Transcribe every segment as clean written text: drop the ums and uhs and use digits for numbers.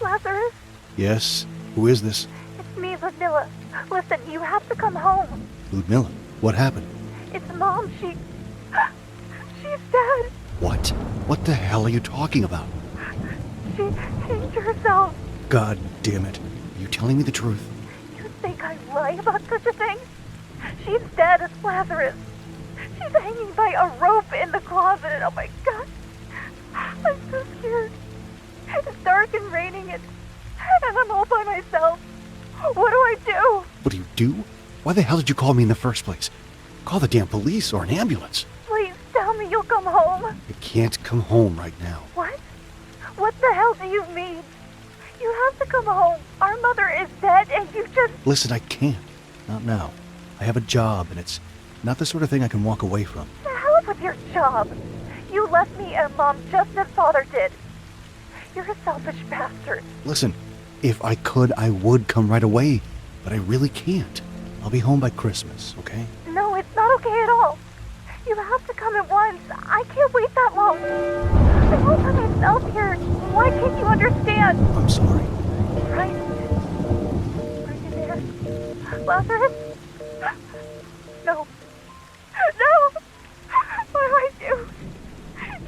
Lazarus? Yes? Who is this? It's me, Lyudmila. Listen, you have to come home. Lyudmila, what happened? It's Mom. She's dead. What? What the hell are you talking about? She changed herself. God damn it. Are you telling me the truth? You think I lie about such a thing? She's dead as Lazarus. She's hanging by a rope in the closet. Oh my God. I'm so scared. It's dark and raining and I'm all by myself. What do I do? What do you do? Why the hell did you call me in the first place? Call the damn police or an ambulance. Please tell me you'll come home. I can't come home right now. What? What the hell do you mean? You have to come home. Our mother is dead and you just... Listen, I can't. Not now. I have a job and it's not the sort of thing I can walk away from. The hell with your job. You left me and Mom just as Father did. You're a selfish bastard. Listen, if I could, I would come right away, but I really can't. I'll be home by Christmas, okay? No, it's not okay at all. You have to come at once. I can't wait that long. I'm all by myself here. Why can't you understand? I'm sorry. Right. Are you there? Lazarus? No. No! What do I do?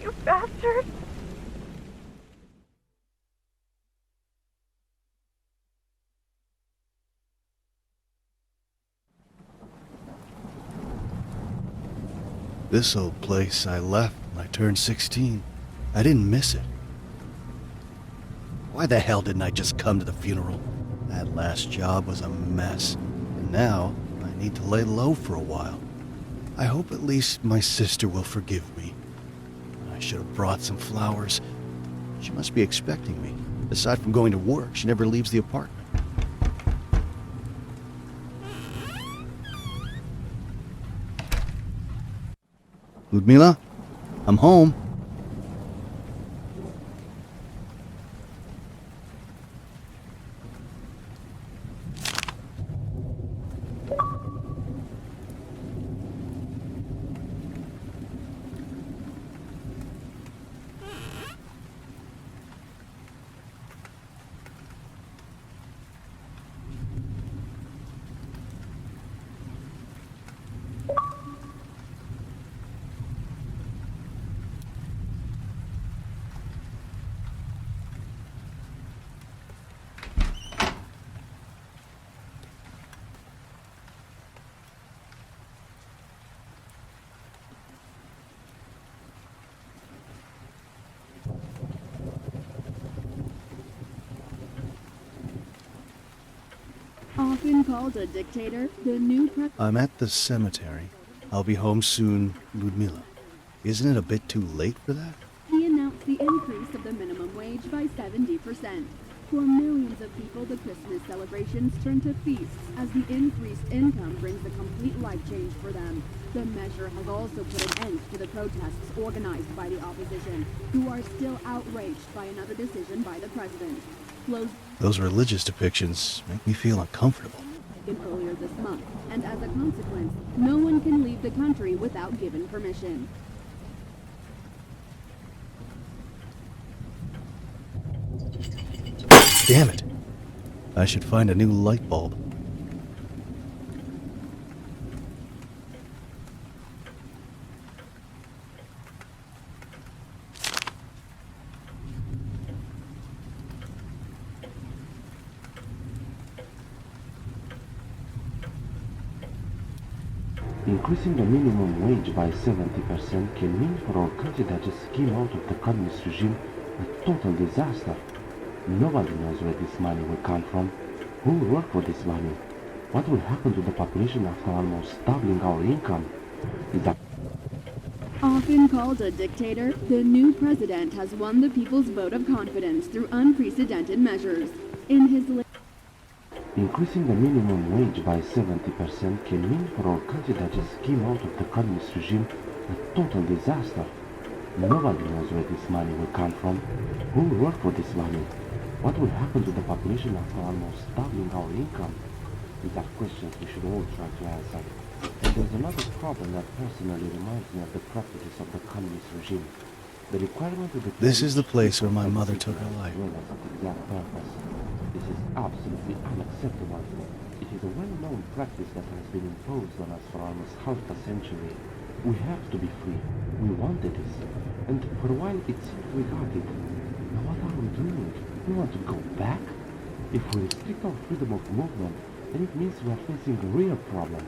You bastard! This old place I left when I turned 16. I didn't miss it. Why the hell didn't I just come to the funeral? That last job was a mess, and now I need to lay low for a while. I hope at least my sister will forgive me. I should have brought some flowers. She must be expecting me. Aside from going to work, she never leaves the apartment. Lyudmila, I'm home. Often called a dictator, the new I'm at the cemetery. I'll be home soon, Lyudmila. Isn't it a bit too late for that? He announced the increase of the minimum wage by 70%. For millions of people, the Christmas celebrations turn to feasts as the increased income brings a complete life change for them. The measure has also put an end to the protests organized by the opposition, who are still outraged by another decision by the president. Those religious depictions make me feel uncomfortable. Earlier this month, and as a consequence, no one can leave the country without given permission. Damn it! I should find a new light bulb. Increasing the minimum wage by 70% can mean for our country that just came out of the communist regime a total disaster. Nobody knows where this money will come from. Who will work for this money? What will happen to the population after almost doubling our income? Often called a dictator, the new president has won the people's vote of confidence through unprecedented measures. In his Increasing the minimum wage by 70% can mean for our country that just came out of the communist regime a total disaster. Nobody knows where this money will come from. Who will work for this money? What will happen to the population after almost doubling our income? These are questions we should all try to answer. And there's another problem that personally reminds me of the practices of the communist regime. The requirement to declare This is the place where my mother took her life. as well as its exact purpose. absolutely unacceptable. It is a well-known practice that has been imposed on us for almost half a century. We have to be free. We wanted this. And for a while it seemed we got it. Now what are we doing? We want to go back? If we restrict our freedom of movement, then it means we are facing a real problem.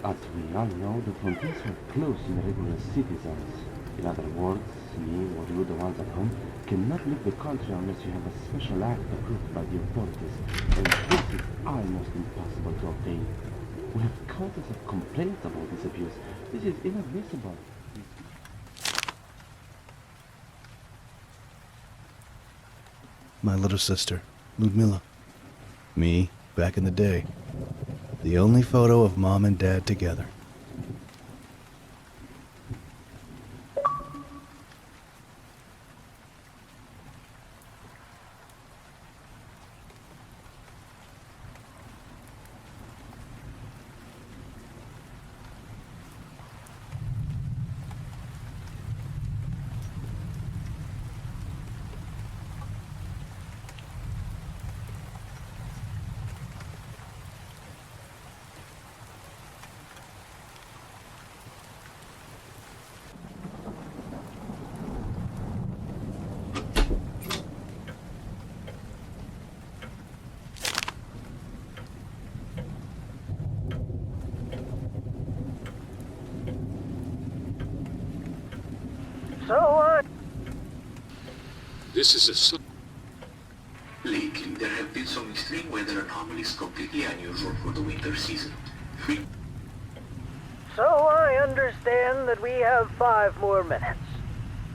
As we all know, the frontiers are closed to the regular citizens. In other words, me or you, the ones at home, cannot leave the country unless you have a special act approved by the authorities, and this is almost impossible to obtain. We have countless of complaints about this abuse. This is inadmissible. My little sister, Lyudmila. Me, back in the day. The only photo of Mom and Dad together. This is a sign. Lately, there have been some extreme weather anomalies completely unusual for the winter season. So I understand that we have 5 more minutes.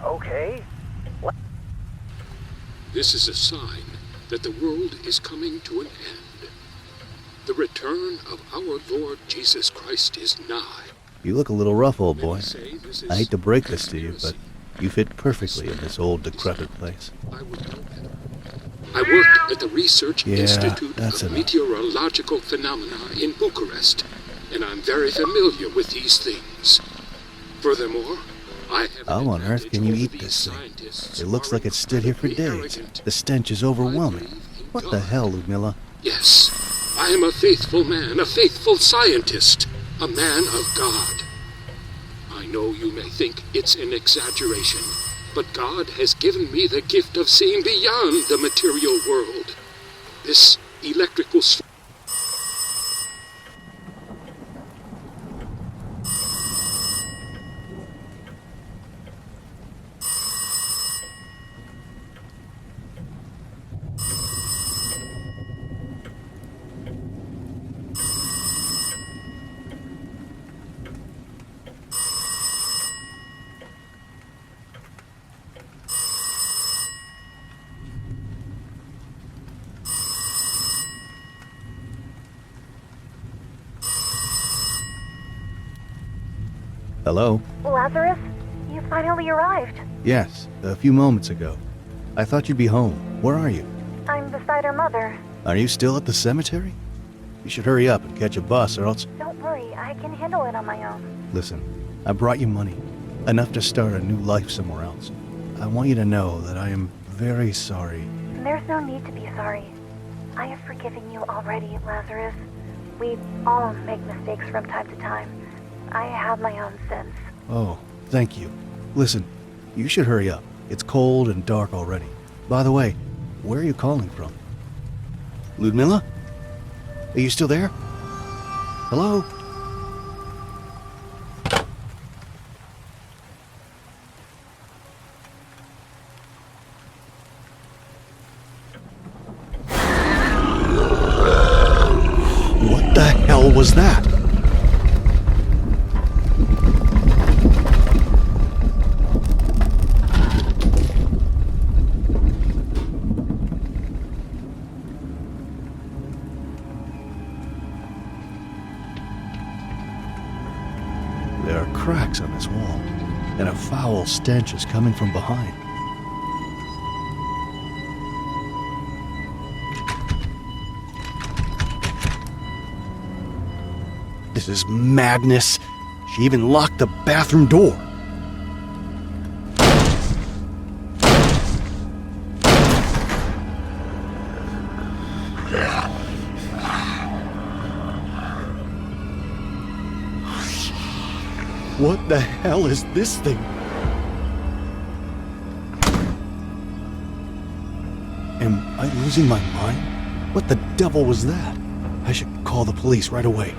Okay. This is a sign that the world is coming to an end. The return of our Lord Jesus Christ is nigh. You look a little rough, old boy. Many say this is I hate to break this to you, but conspiracy. you fit perfectly in this old, decrepit place. I would know better. I worked at the Research Yeah, Institute that's of enough. Meteorological Phenomena in Bucharest, and I'm very familiar with these things. Furthermore, I have How on earth can you eat this thing? It looks like it's stood here for days. The stench is overwhelming. What the hell, Lyudmila? Yes, I am a faithful man, a faithful scientist, a man of God. I know you may think it's an exaggeration, but God has given me the gift of seeing beyond the material world. This electrical Hello? Lazarus, you finally arrived. Yes, a few moments ago. I thought you'd be home. Where are you? I'm beside her mother. Are you still at the cemetery? You should hurry up and catch a bus, or else... Don't worry, I can handle it on my own. Listen, I brought you money. Enough to start a new life somewhere else. I want you to know that I am very sorry. There's no need to be sorry. I have forgiven you already, Lazarus. We all make mistakes from time to time. I have my own sins. Oh, thank you. Listen, you should hurry up. It's cold and dark already. By the way, where are you calling from? Lyudmila? Are you still there? Hello? What the hell was that? There are cracks on this wall, and a foul stench is coming from behind. This is madness. She even locked the bathroom door. What the hell is this thing? Am I losing my mind? What the devil was that? I should call the police right away.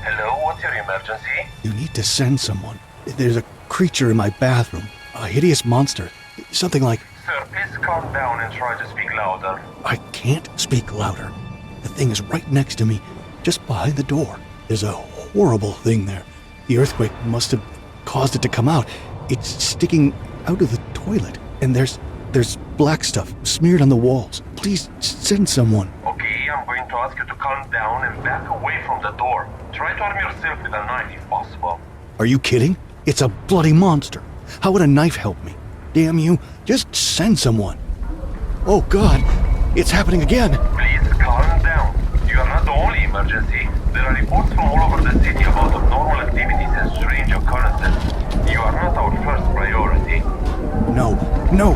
Hello, what's your emergency? You need to send someone. There's a creature in my bathroom. A hideous monster. Something like... Sir, please calm down and try to speak louder. I can't speak louder. The thing is right next to me, just behind the door. There's a horrible thing there. The earthquake must have caused it to come out. It's sticking out of the toilet, and there's black stuff smeared on the walls. Please send someone. Okay, I'm going to ask you to calm down and back away from the door. Try to arm yourself with a knife if possible. Are you kidding? It's a bloody monster. How would a knife help me? Damn you, just send someone. Oh God, it's happening again. Please calm down. You are not the only emergency. There are reports from all over the city about abnormal activities and strange occurrences. You are not our first priority. No,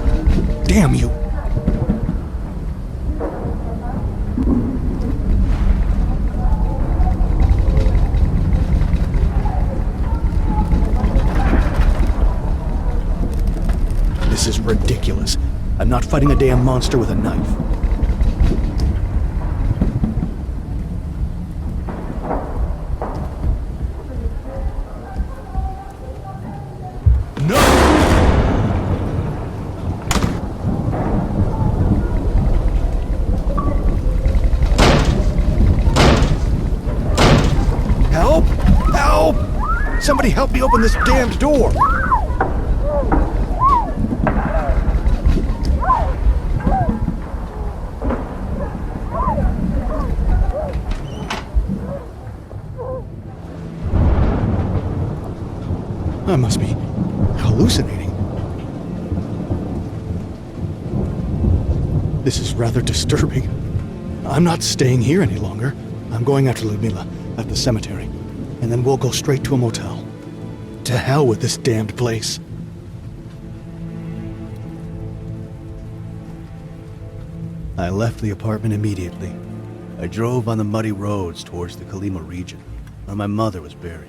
damn you. This is ridiculous. I'm not fighting a damn monster with a knife. No! Help! Help! Somebody help me open this damned door! I must be hallucinating. This is rather disturbing. I'm not staying here any longer. I'm going after Lyudmila at the cemetery, and then we'll go straight to a motel. To hell with this damned place. I left the apartment immediately. I drove on the muddy roads towards the Kolyma region, where my mother was buried.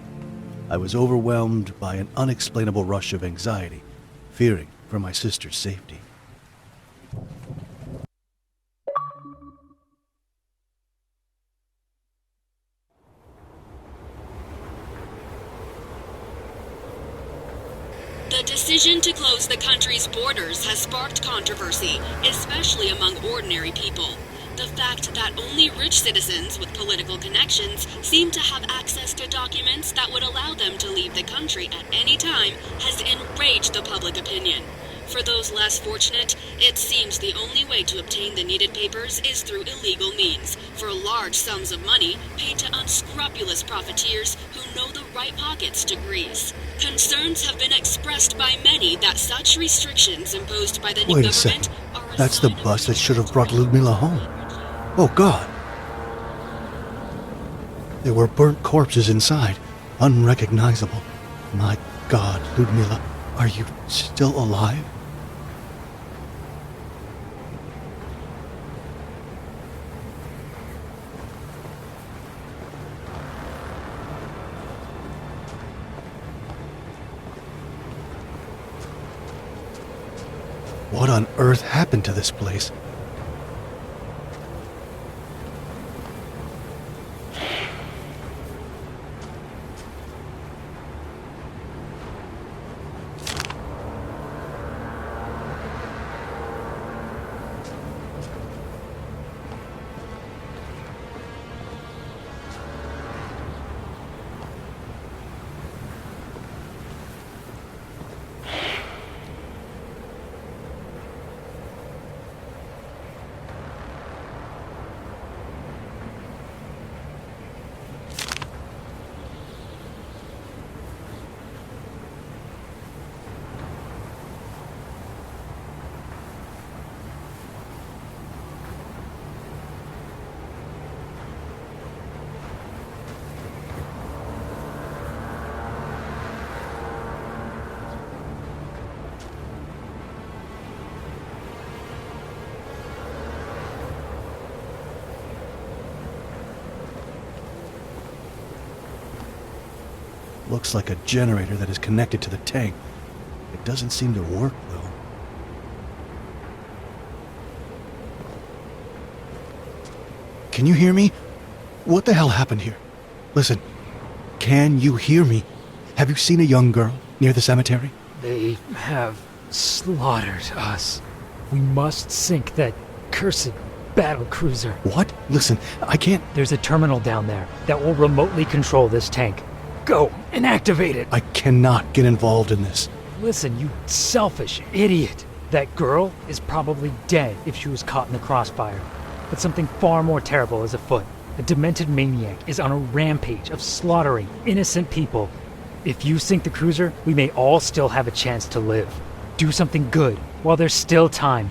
I was overwhelmed by an unexplainable rush of anxiety, fearing for my sister's safety. The decision to close the country's borders has sparked controversy, especially among ordinary people. The fact that only rich citizens with political connections seem to have access to documents that would allow them to leave the country at any time has enraged the public opinion. For those less fortunate, it seems the only way to obtain the needed papers is through illegal means, for large sums of money paid to unscrupulous profiteers who know the right pockets to grease. Concerns have been expressed by many that such restrictions imposed by the new Wait a government second. are a That's the sign of bus that should have brought Lyudmila home. Oh God. There were burnt corpses inside, unrecognizable. My God, Lyudmila, are you still alive? What on earth happened to this place? Looks like a generator that is connected to the tank. It doesn't seem to work, though. Can you hear me? What the hell happened here? Listen, can you hear me? Have you seen a young girl near the cemetery? They have slaughtered us. We must sink that cursed battle cruiser. What? Listen, I can't... There's a terminal down there that will remotely control this tank. Go and activate it. I cannot get involved in this. Listen, you selfish idiot. That girl is probably dead if she was caught in the crossfire. But something far more terrible is afoot. A demented maniac is on a rampage of slaughtering innocent people. If you sink the cruiser, we may all still have a chance to live. Do something good while there's still time.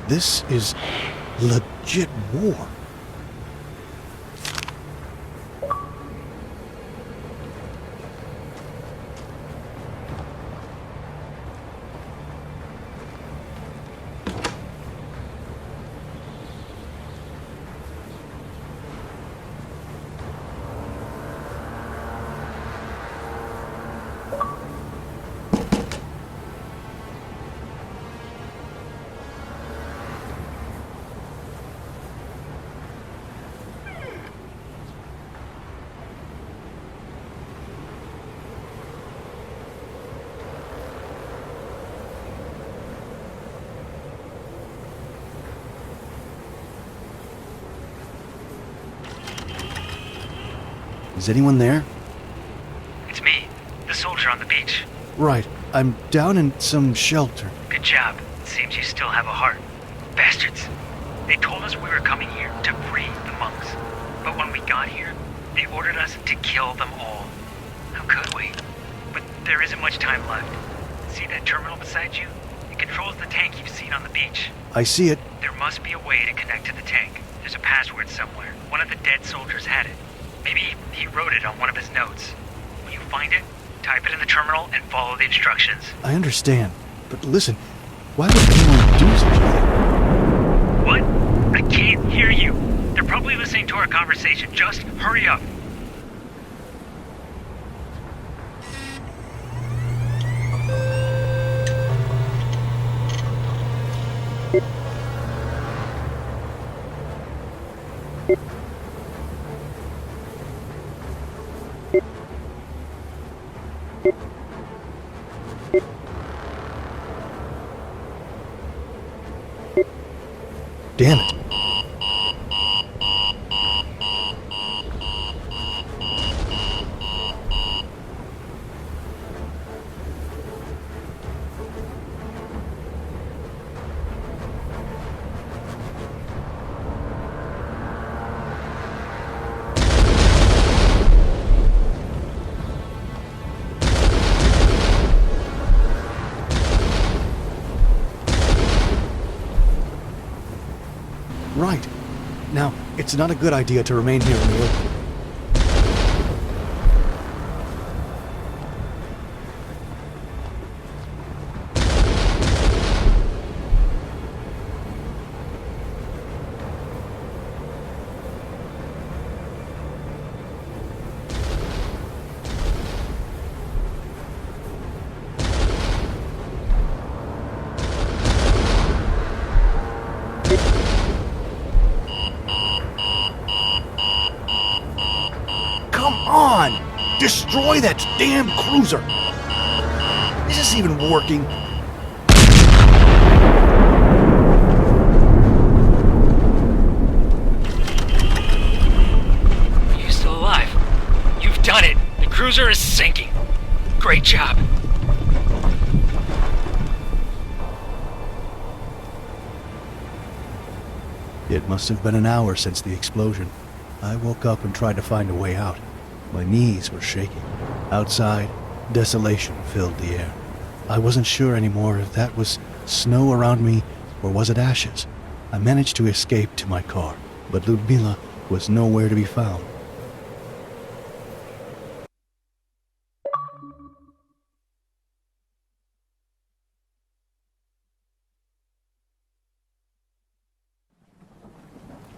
This is legit war. Is anyone there? It's me, the soldier on the beach. Right. I'm down in some shelter. Good job. It seems you still have a heart. Bastards. They told us we were coming here to free the monks. But when we got here, they ordered us to kill them all. How could we? But there isn't much time left. See that terminal beside you? It controls the tank you've seen on the beach. I see it. There must be a way to connect to the tank. There's a password somewhere. One of the dead soldiers had it. Maybe he wrote it on one of his notes. When you find it, type it in the terminal and follow the instructions. I understand. But listen, why would anyone do such a thing? What? I can't hear you. They're probably listening to our conversation. Just hurry up. Damn it. Right. Now, it's not a good idea to remain here in the open. Destroy that damn cruiser! Is this even working? You're still alive. You've done it. The cruiser is sinking. Great job. It must have been an hour since the explosion. I woke up and tried to find a way out. My knees were shaking. Outside, desolation filled the air. I wasn't sure anymore if that was snow around me or was it ashes. I managed to escape to my car, but Lyudmila was nowhere to be found.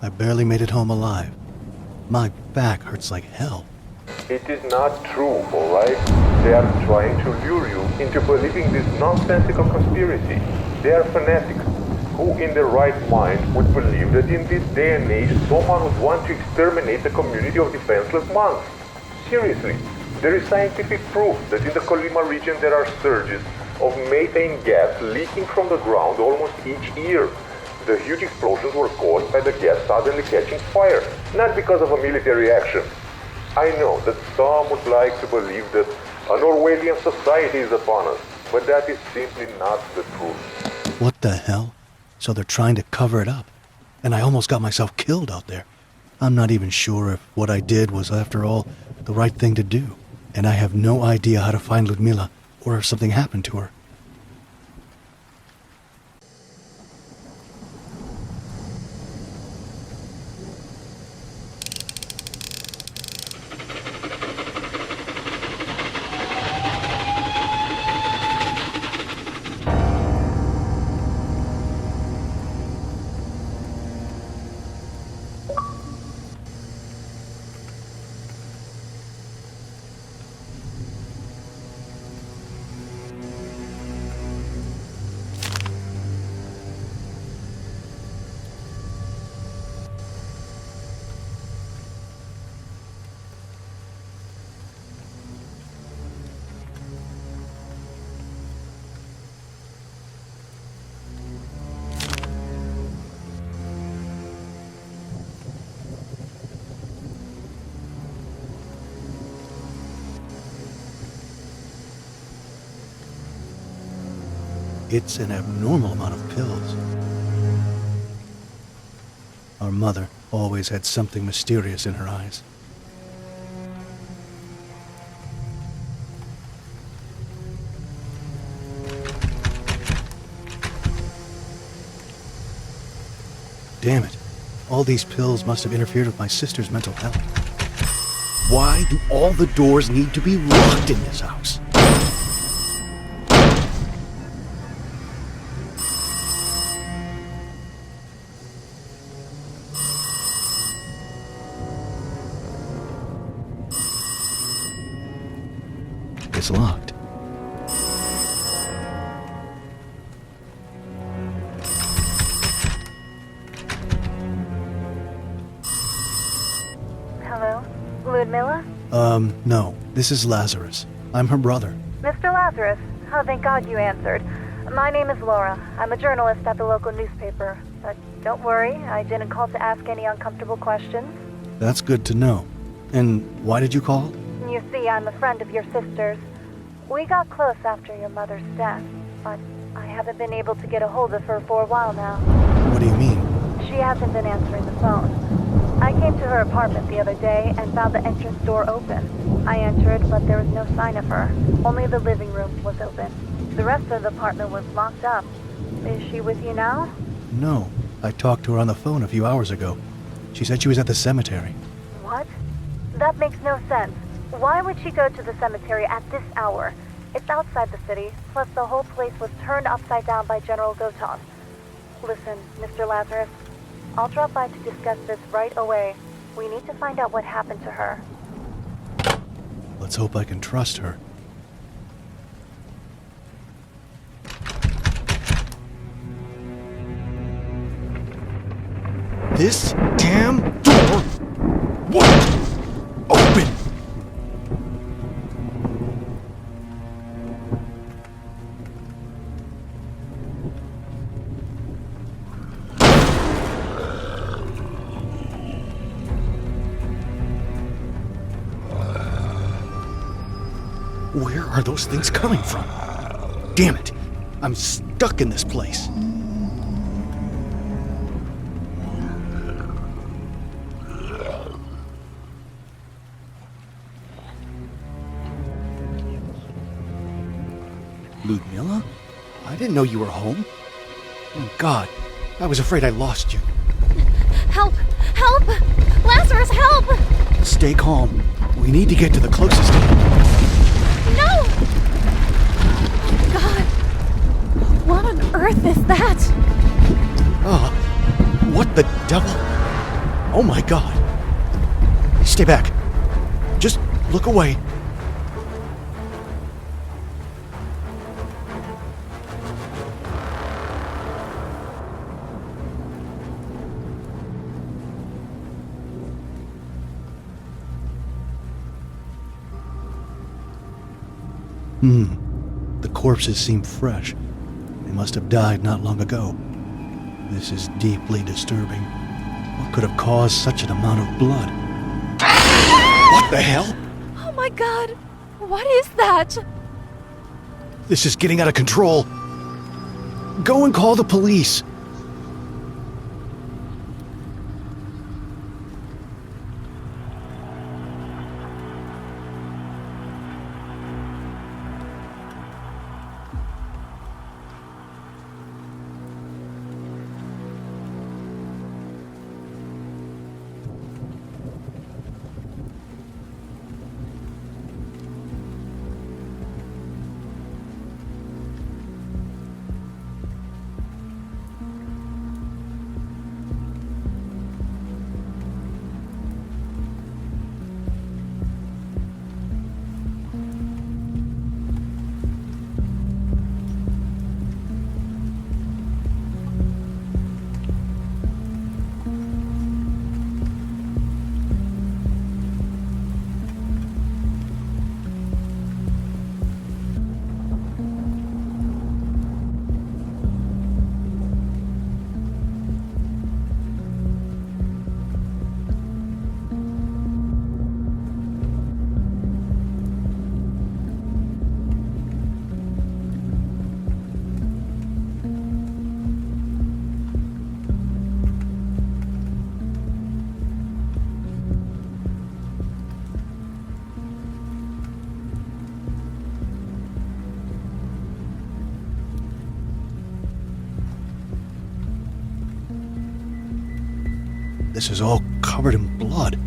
I barely made it home alive. My back hurts like hell. It is not true, alright? They are trying to lure you into believing this nonsensical conspiracy. They are fanatics. Who in their right mind would believe that in this day and age someone would want to exterminate a community of defenseless monks? Seriously, there is scientific proof that in the Colima region there are surges of methane gas leaking from the ground almost each year. The huge explosions were caused by the gas suddenly catching fire, not because of a military action. I know that some would like to believe that an Orwellian society is upon us, but that is simply not the truth. What the hell? So they're trying to cover it up. And I almost got myself killed out there. I'm not even sure if what I did was, after all, the right thing to do. And I have no idea how to find Lyudmila or if something happened to her. It's an abnormal amount of pills. Our mother always had something mysterious in her eyes. Damn it. All these pills must have interfered with my sister's mental health. Why do all the doors need to be locked in this house? It's locked. Hello? Lyudmila? No. This is Lazarus. I'm her brother. Mr. Lazarus? Oh, thank God you answered. My name is Laura. I'm a journalist at the local newspaper. But don't worry, I didn't call to ask any uncomfortable questions. That's good to know. And why did you call? You see, I'm a friend of your sister's. We got close after your mother's death, but I haven't been able to get a hold of her for a while now. What do you mean? She hasn't been answering the phone. I came to her apartment the other day and found the entrance door open. I entered, but there was no sign of her. Only the living room was open. The rest of the apartment was locked up. Is she with you now? No. I talked to her on the phone a few hours ago. She said she was at the cemetery. What? That makes no sense. Why would she go to the cemetery at this hour? It's outside the city, plus the whole place was turned upside down by General Goton. Listen, Mr. Lazarus, I'll drop by to discuss this right away. We need to find out what happened to her. Let's hope I can trust her. This damn door won't open! Where are those things coming from? Damn it! I'm stuck in this place. Lyudmila? I didn't know you were home. Oh, God. I was afraid I lost you. Help! Help! Lazarus, help! Stay calm. We need to get to the closest. No! Oh, God. What on earth is that? What the devil? Oh, my God. Stay back. Just look away. The corpses seem fresh. They must have died not long ago. This is deeply disturbing. What could have caused such an amount of blood? What the hell? Oh my God! What is that? This is getting out of control. Go and call the police. This is all covered in blood.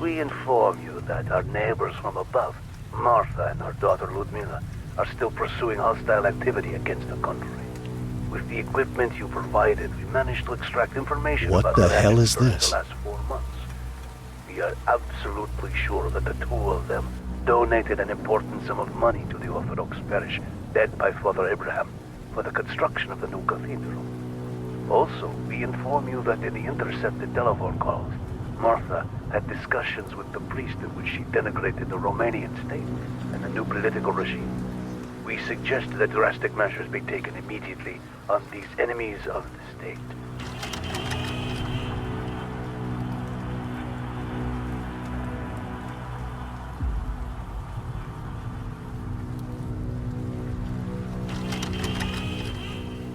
We inform you that our neighbors from above, Martha and her daughter Lyudmila, are still pursuing hostile activity against the country. With the equipment you provided, we managed to extract information What about the what hell happened is during this? the last 4 months. We are absolutely sure that the two of them donated an important sum of money to the Orthodox parish led by Father Abraham for the construction of the new cathedral. Also, we inform you that in the intercepted telephone calls, Martha had discussions with the priest in which she denigrated the Romanian state and the new political regime. We suggest that drastic measures be taken immediately on these enemies of the state.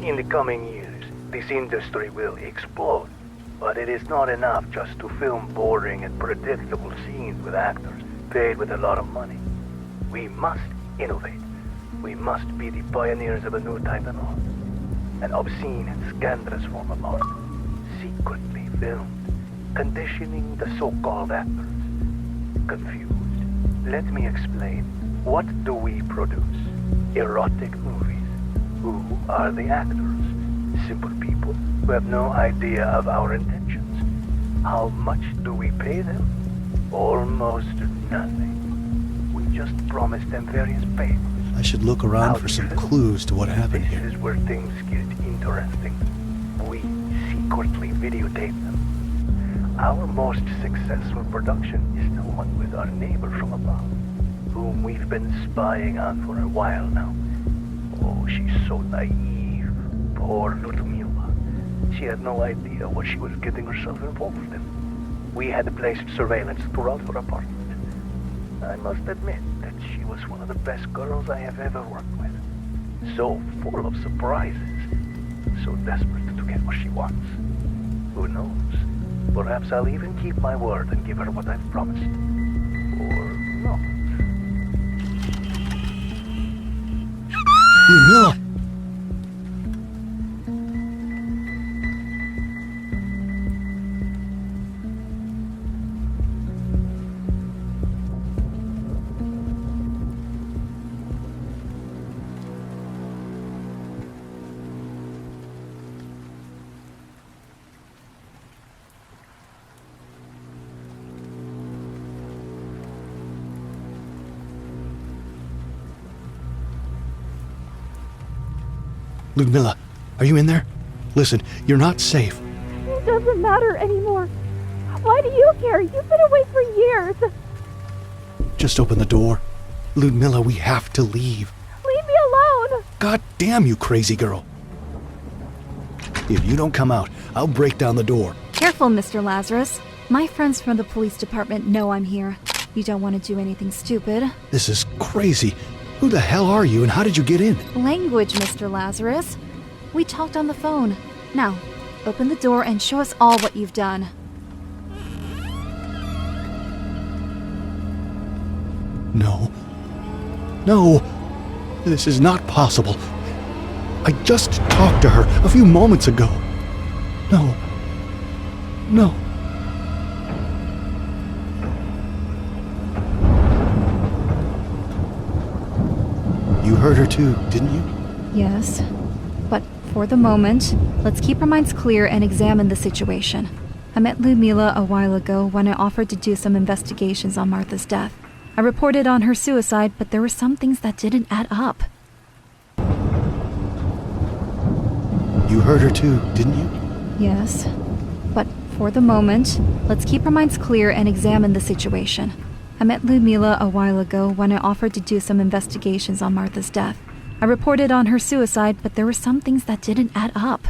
In the coming years, this industry will explode. But it is not enough just to film boring and predictable scenes with actors paid with a lot of money. We must innovate. We must be the pioneers of a new type of art. An obscene and scandalous form of art. Secretly filmed. Conditioning the so-called actors. Confused. Let me explain. What do we produce? Erotic movies. Who are the actors? Simple people who have no idea of our intentions. How much do we pay them? Almost nothing. We just promise them various favors. I should look around for some clues to what happened here. This is where things get interesting. We secretly videotape them. Our most successful production is the one with our neighbor from above, whom we've been spying on for a while now. Oh, she's so naive. Poor Lyudmila. She had no idea what she was getting herself involved in. We had placed surveillance throughout her apartment. I must admit that she was one of the best girls I have ever worked with. So full of surprises. So desperate to get what she wants. Who knows? Perhaps I'll even keep my word and give her what I've promised. Or not. Lyudmila! Lyudmila, are you in there? Listen, you're not safe. It doesn't matter anymore. Why do you care? You've been away for years. Just open the door. Lyudmila, we have to leave. Leave me alone. God damn you, crazy girl. If you don't come out, I'll break down the door. Careful, Mr. Lazarus. My friends from the police department know I'm here. You don't want to do anything stupid. This is crazy. Who the hell are you and how did you get in? Language, Mr. Lazarus. We talked on the phone. Now, open the door and show us all what you've done. No. No. This is not possible. I just talked to her a few moments ago. No. No. You heard her too, didn't you? Yes. But for the moment, let's keep our minds clear and examine the situation. I met Lyudmila a while ago when I offered to do some investigations on Martha's death. I reported on her suicide, but there were some things that didn't add up. You heard her too, didn't you? Yes. But for the moment, let's keep our minds clear and examine the situation. I met Lyudmila a while ago when I offered to do some investigations on Martha's death. I reported on her suicide, but there were some things that didn't add up.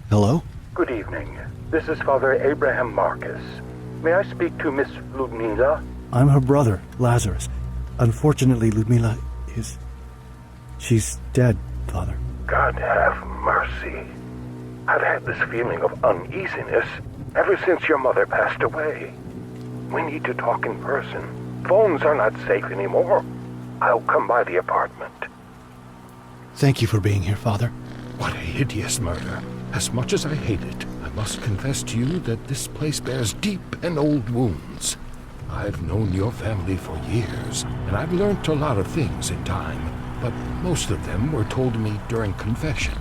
Hello? Good evening. This is Father Abraham Marcus. May I speak to Miss Lyudmila? I'm her brother, Lazarus. Unfortunately, Lyudmila is... She's dead, Father. God have mercy. I've had this feeling of uneasiness ever since your mother passed away. We need to talk in person. Phones are not safe anymore. I'll come by the apartment. Thank you for being here, Father. What a hideous murder. As much as I hate it, I must confess to you that this place bears deep and old wounds. I've known your family for years, and I've learnt a lot of things in time, but most of them were told me during confession.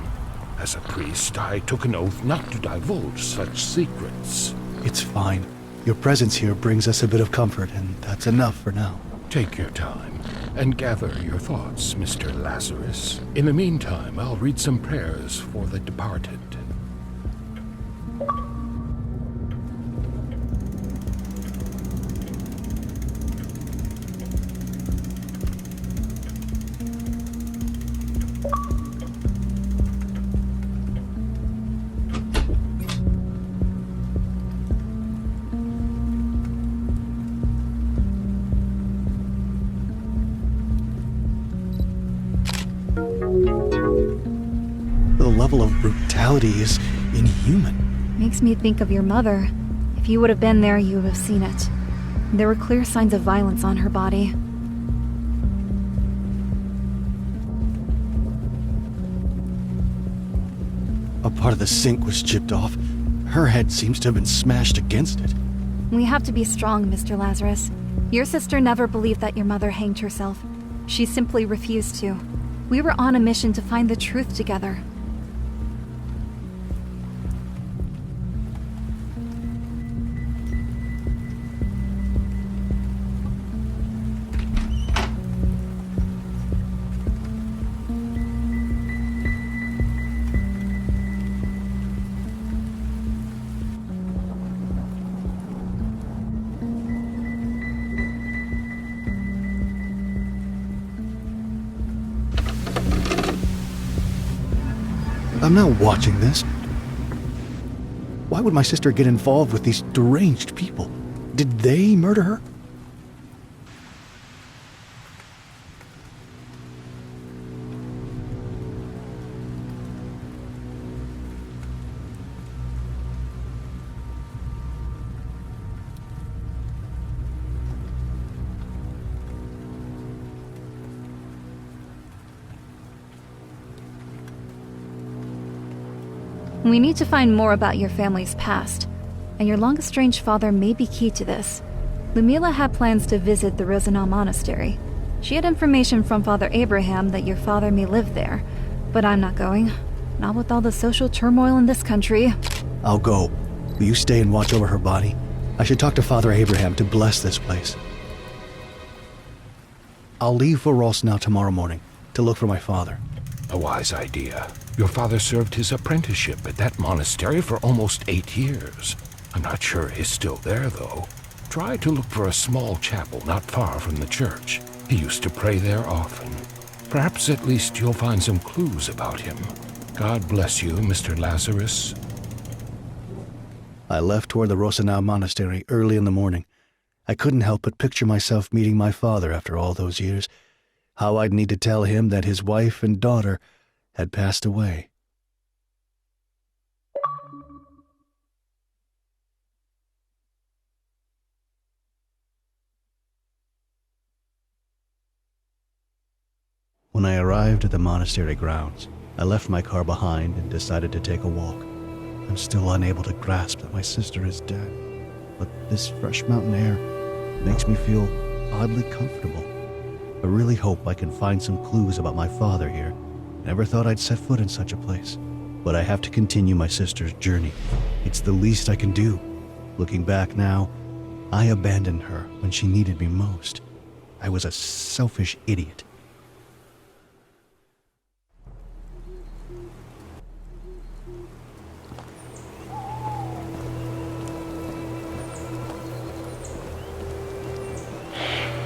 As a priest, I took an oath not to divulge such secrets. It's fine. Your presence here brings us a bit of comfort, and that's enough for now. Take your time and gather your thoughts, Mr. Lazarus. In the meantime, I'll read some prayers for the departed. The level of brutality is inhuman. Makes me think of your mother. If you would have been there, you would have seen it. There were clear signs of violence on her body. A part of the sink was chipped off. Her head seems to have been smashed against it. We have to be strong, Mr. Lazarus. Your sister never believed that your mother hanged herself. She simply refused to. We were on a mission to find the truth together. I'm not watching this. Why would my sister get involved with these deranged people? Did they murder her? We need to find more about your family's past, and your long-estranged father may be key to this. Lyudmila had plans to visit the Rosenau Monastery. She had information from Father Abraham that your father may live there, but I'm not going. Not with all the social turmoil in this country. I'll go. Will you stay and watch over her body? I should talk to Father Abraham to bless this place. I'll leave for Rosenau tomorrow morning to look for my father. A wise idea. Your father served his apprenticeship at that monastery for almost 8 years. I'm not sure he's still there, though. Try to look for a small chapel not far from the church. He used to pray there often. Perhaps at least you'll find some clues about him. God bless you, Mr. Lazarus. I left toward the Rosenau Monastery early in the morning. I couldn't help but picture myself meeting my father after all those years. How I'd need to tell him that his wife and daughter had passed away. When I arrived at the monastery grounds, I left my car behind and decided to take a walk. I'm still unable to grasp that my sister is dead, but this fresh mountain air makes me feel oddly comfortable. I really hope I can find some clues about my father here. Never thought I'd set foot in such a place, but I have to continue my sister's journey. It's the least I can do. Looking back now, I abandoned her when she needed me most. I was a selfish idiot.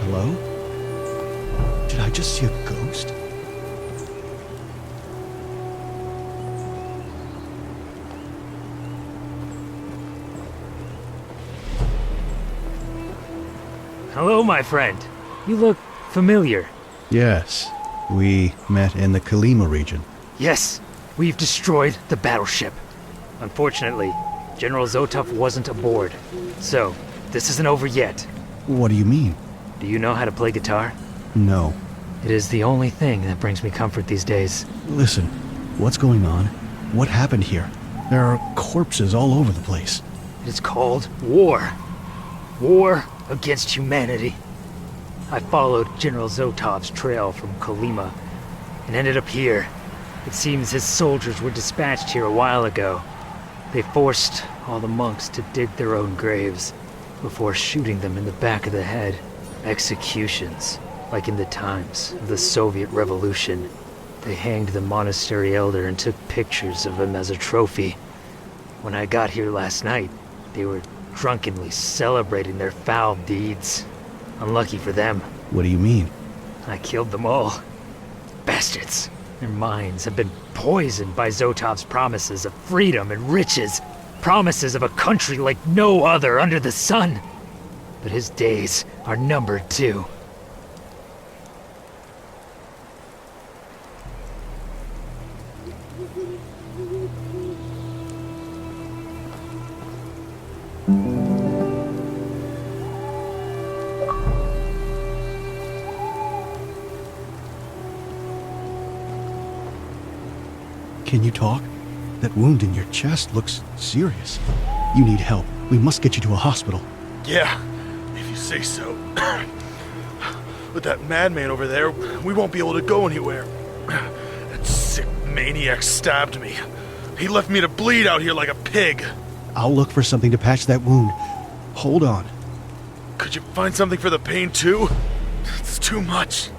Hello? Did I just see a ghost? Hello, my friend. You look familiar. Yes, we met in the Kolyma region. Yes, we've destroyed the battleship. Unfortunately, General Zotov wasn't aboard. So, this isn't over yet. What do you mean? Do you know how to play guitar? No. It is the only thing that brings me comfort these days. Listen, what's going on? What happened here? There are corpses all over the place. It is called war. War against humanity. I followed General Zotov's trail from Kolyma and ended up here. It seems his soldiers were dispatched here a while ago. They forced all the monks to dig their own graves before shooting them in the back of the head. Executions, like in the times of the Soviet Revolution. They hanged the monastery elder and took pictures of him as a trophy. When I got here last night, they were drunkenly celebrating their foul deeds. Unlucky for them. What do you mean? I killed them all. Bastards. Their minds have been poisoned by Zotov's promises of freedom and riches. Promises of a country like no other under the sun. But his days are numbered too. Can you talk? That wound in your chest looks serious. You need help. We must get you to a hospital. Yeah, if you say so. With that madman over there, we won't be able to go anywhere. That sick maniac stabbed me. He left me to bleed out here like a pig. I'll look for something to patch that wound. Hold on. Could you find something for the pain too? It's too much.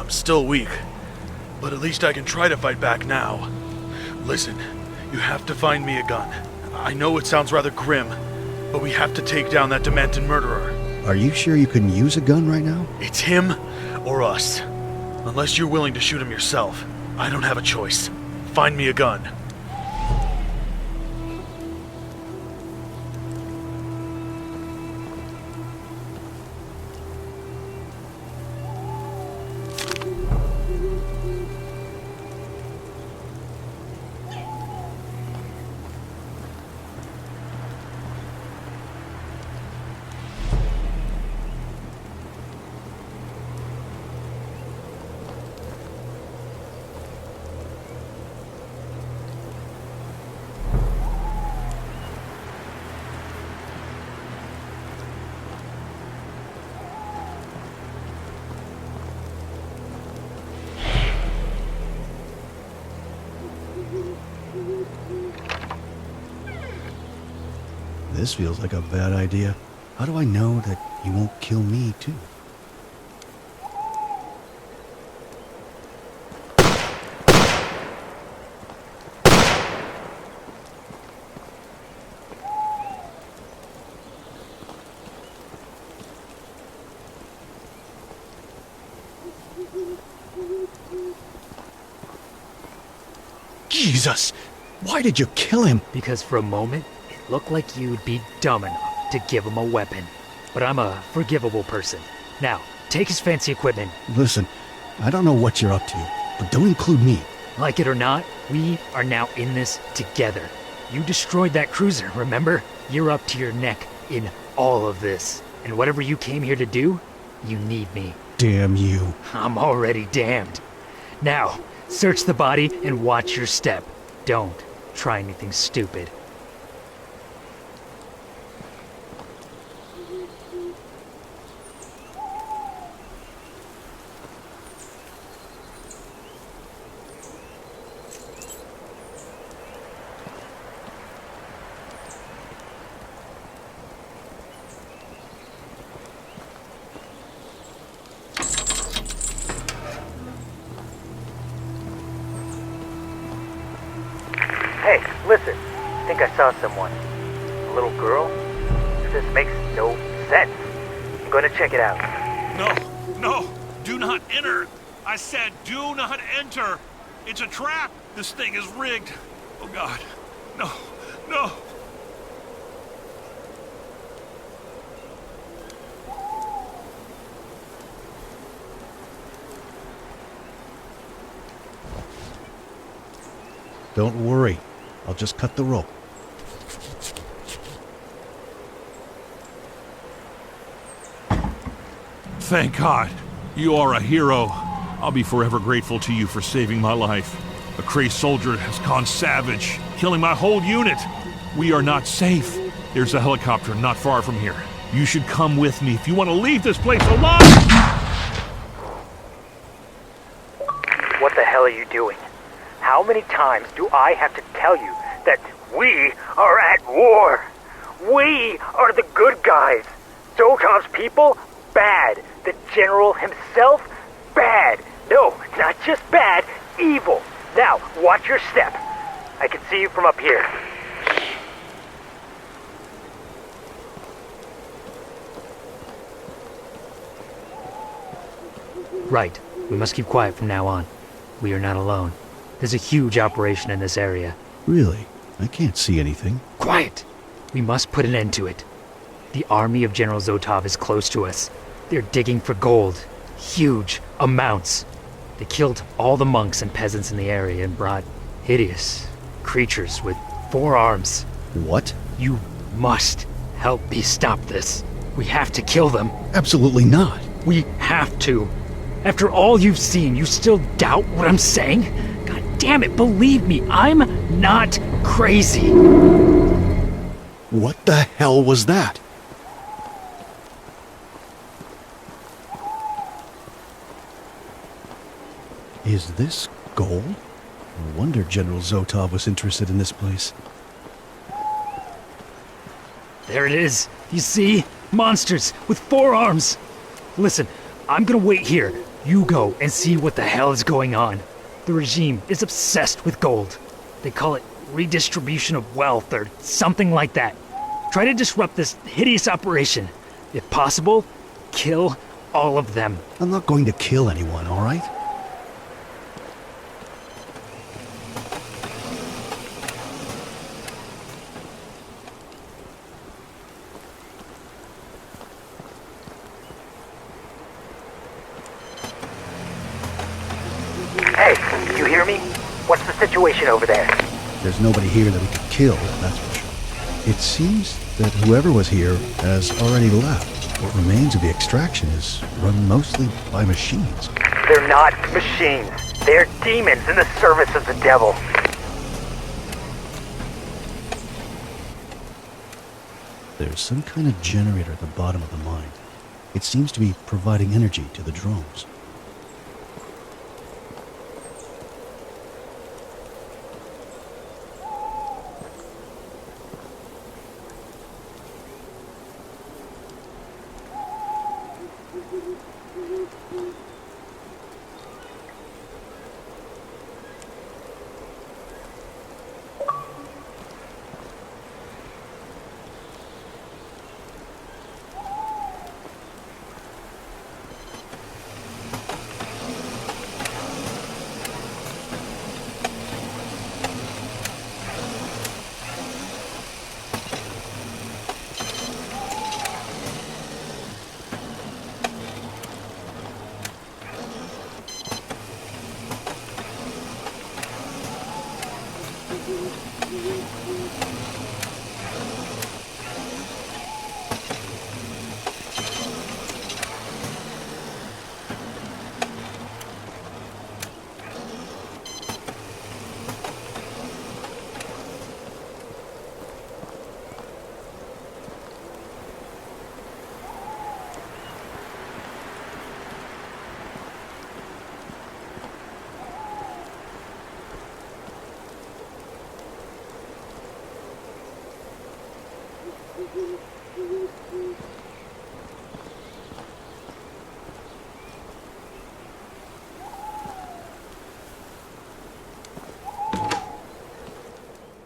I'm still weak, but at least I can try to fight back now. Listen, you have to find me a gun. I know it sounds rather grim, but we have to take down that demented murderer. Are you sure you can use a gun right now? It's him or us. Unless you're willing to shoot him yourself, I don't have a choice. Find me a gun. This feels like a bad idea. How do I know that he won't kill me, too? Jesus! Why did you kill him? Because for a moment, it looked like you'd be dumb enough to give him a weapon. But I'm a forgivable person. Now, take his fancy equipment. Listen, I don't know what you're up to, but don't include me. Like it or not, we are now in this together. You destroyed that cruiser, remember? You're up to your neck in all of this. And whatever you came here to do, you need me. Damn you. I'm already damned. Now, search the body and watch your step. Don't try anything stupid. Hey, listen. I think I saw someone. A little girl? This makes no sense. I'm gonna check it out. No! Do not enter! I said do not enter! It's a trap! This thing is rigged! Oh God. No! Don't worry. I'll just cut the rope. Thank God. You are a hero. I'll be forever grateful to you for saving my life. A crazed soldier has gone savage, killing my whole unit. We are not safe. There's a helicopter not far from here. You should come with me if you want to leave this place alive! What the hell are you doing? How many times do I have to tell you that we are at war? We are the good guys. Zotov's people, bad. The general himself, bad. No, not just bad, evil. Now, watch your step. I can see you from up here. Right. We must keep quiet from now on. We are not alone. There's a huge operation in this area. Really? I can't see anything. Quiet! We must put an end to it. The army of General Zotov is close to us. They're digging for gold. Huge amounts. They killed all the monks and peasants in the area and brought hideous creatures with 4 arms. What? You must help me stop this. We have to kill them. Absolutely not. We have to. After all you've seen, you still doubt what I'm saying? God damn it, believe me, I'm not crazy. What the hell was that? Is this gold? No wonder General Zotov was interested in this place. There it is. You see? Monsters with 4 arms. Listen, I'm gonna wait here. You go and see what the hell is going on. The regime is obsessed with gold. They call it redistribution of wealth or something like that. Try to disrupt this hideous operation. If possible, kill all of them. I'm not going to kill anyone, all right? Hey, you hear me? What's the situation over there? There's nobody here that we could kill, that's for sure. It seems that whoever was here has already left. What remains of the extraction is run mostly by machines. They're not machines. They're demons in the service of the devil. There's some kind of generator at the bottom of the mine. It seems to be providing energy to the drones.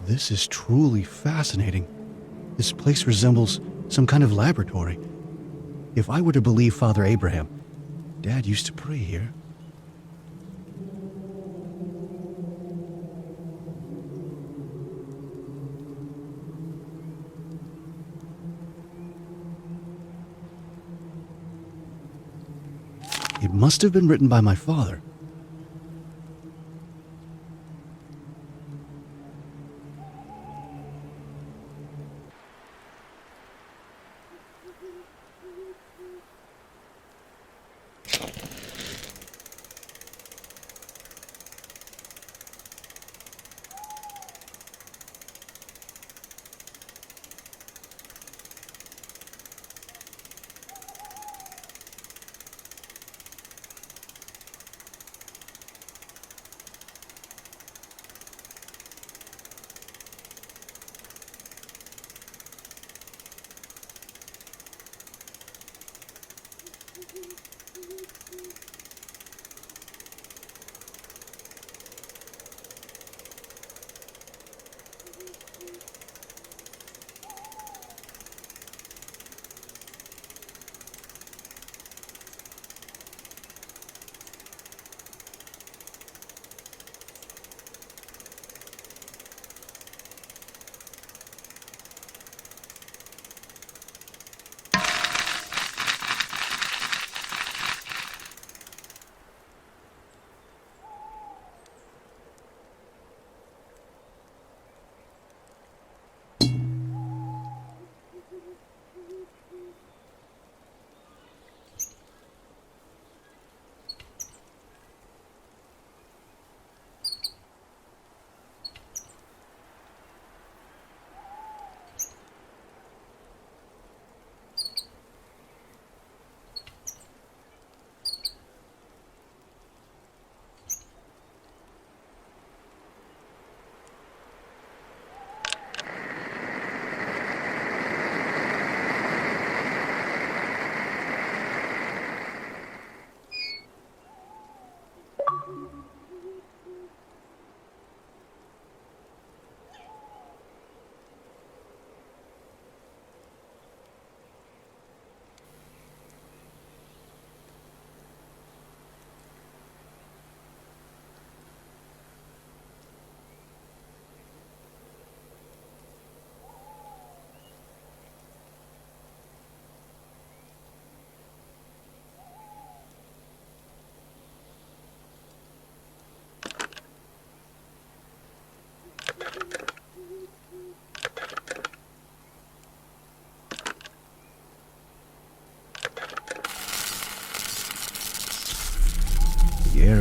This is truly fascinating. This place resembles some kind of laboratory. If I were to believe Father Abraham, Dad used to pray here. It must have been written by my father.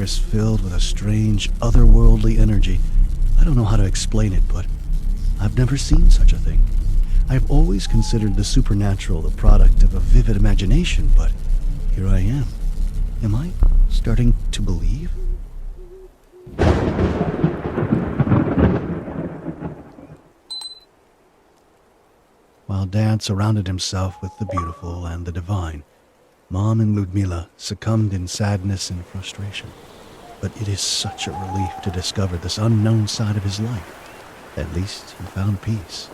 is filled with a strange, otherworldly energy. I don't know how to explain it, but I've never seen such a thing. I've always considered the supernatural the product of a vivid imagination, but here I am. Am I starting to believe? While Dad surrounded himself with the beautiful and the divine, Mom and Lyudmila succumbed in sadness and frustration. But it is such a relief to discover this unknown side of his life. At least he found peace.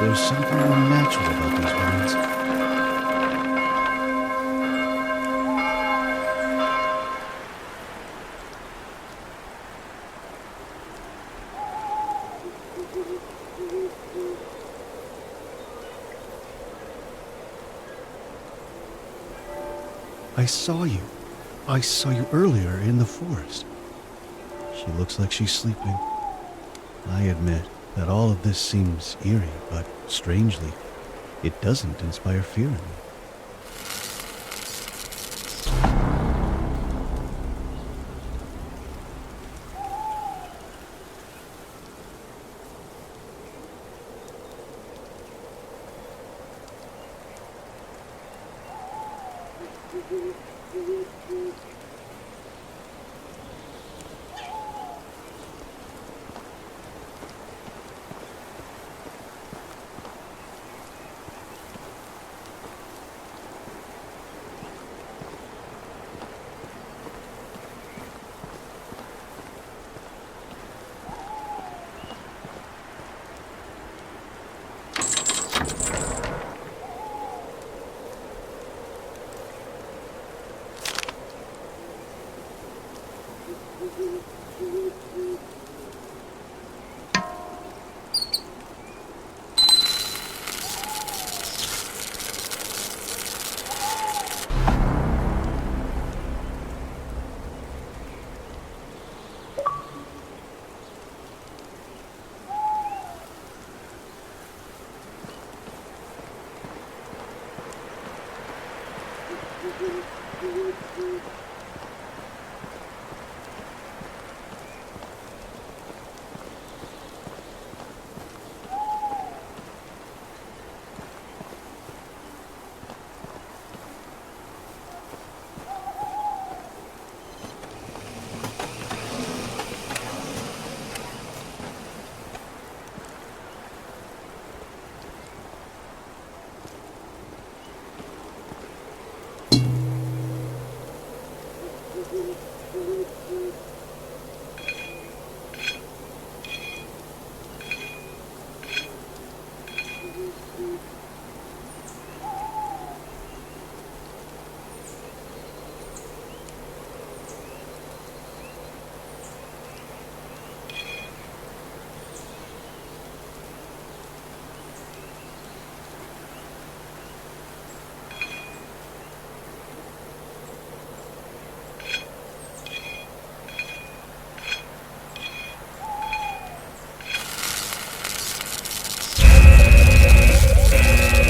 There's something unnatural about these vines. I saw you. I saw you earlier in the forest. She looks like she's sleeping. I admit that all of this seems eerie, but strangely, it doesn't inspire fear in me.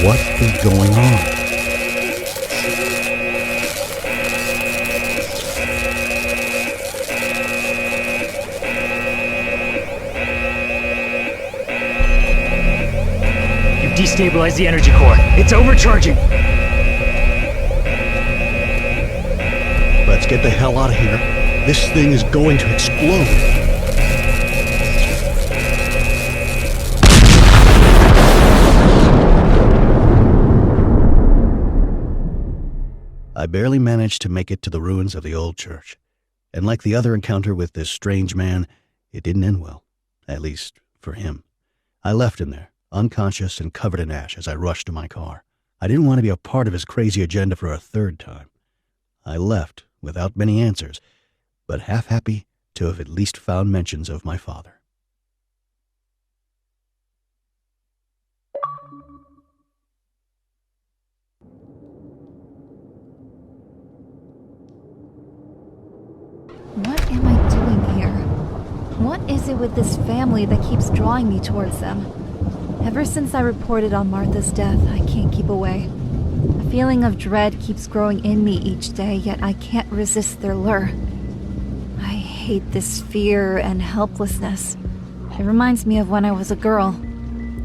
What is going on? You've destabilized the energy core. It's overcharging. Let's get the hell out of here. This thing is going to explode. I barely managed to make it to the ruins of the old church. And like the other encounter with this strange man, it didn't end well. At least, for him. I left him there, unconscious and covered in ash as I rushed to my car. I didn't want to be a part of his crazy agenda for a third time. I left without many answers, but half happy to have at least found mentions of my father. What am I doing here? What is it with this family that keeps drawing me towards them? Ever since I reported on Martha's death, I can't keep away. A feeling of dread keeps growing in me each day, yet I can't resist their lure. I hate this fear and helplessness. It reminds me of when I was a girl.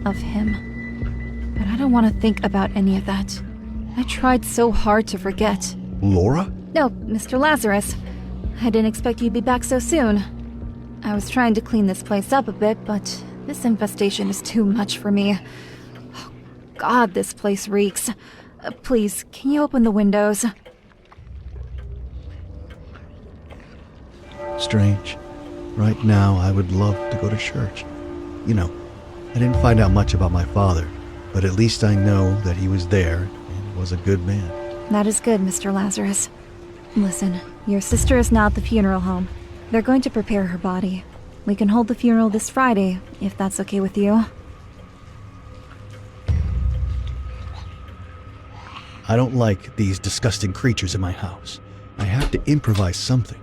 Of him. But I don't want to think about any of that. I tried so hard to forget. Laura? No, Mr. Lazarus. I didn't expect you'd be back so soon. I was trying to clean this place up a bit, but this infestation is too much for me. Oh, God, this place reeks. Please, can you open the windows? Strange. Right now, I would love to go to church. You know, I didn't find out much about my father, but at least I know that he was there and was a good man. That is good, Mr. Lazarus. Listen, your sister is now at the funeral home. They're going to prepare her body. We can hold the funeral this Friday, if that's okay with you. I don't like these disgusting creatures in my house. I have to improvise something.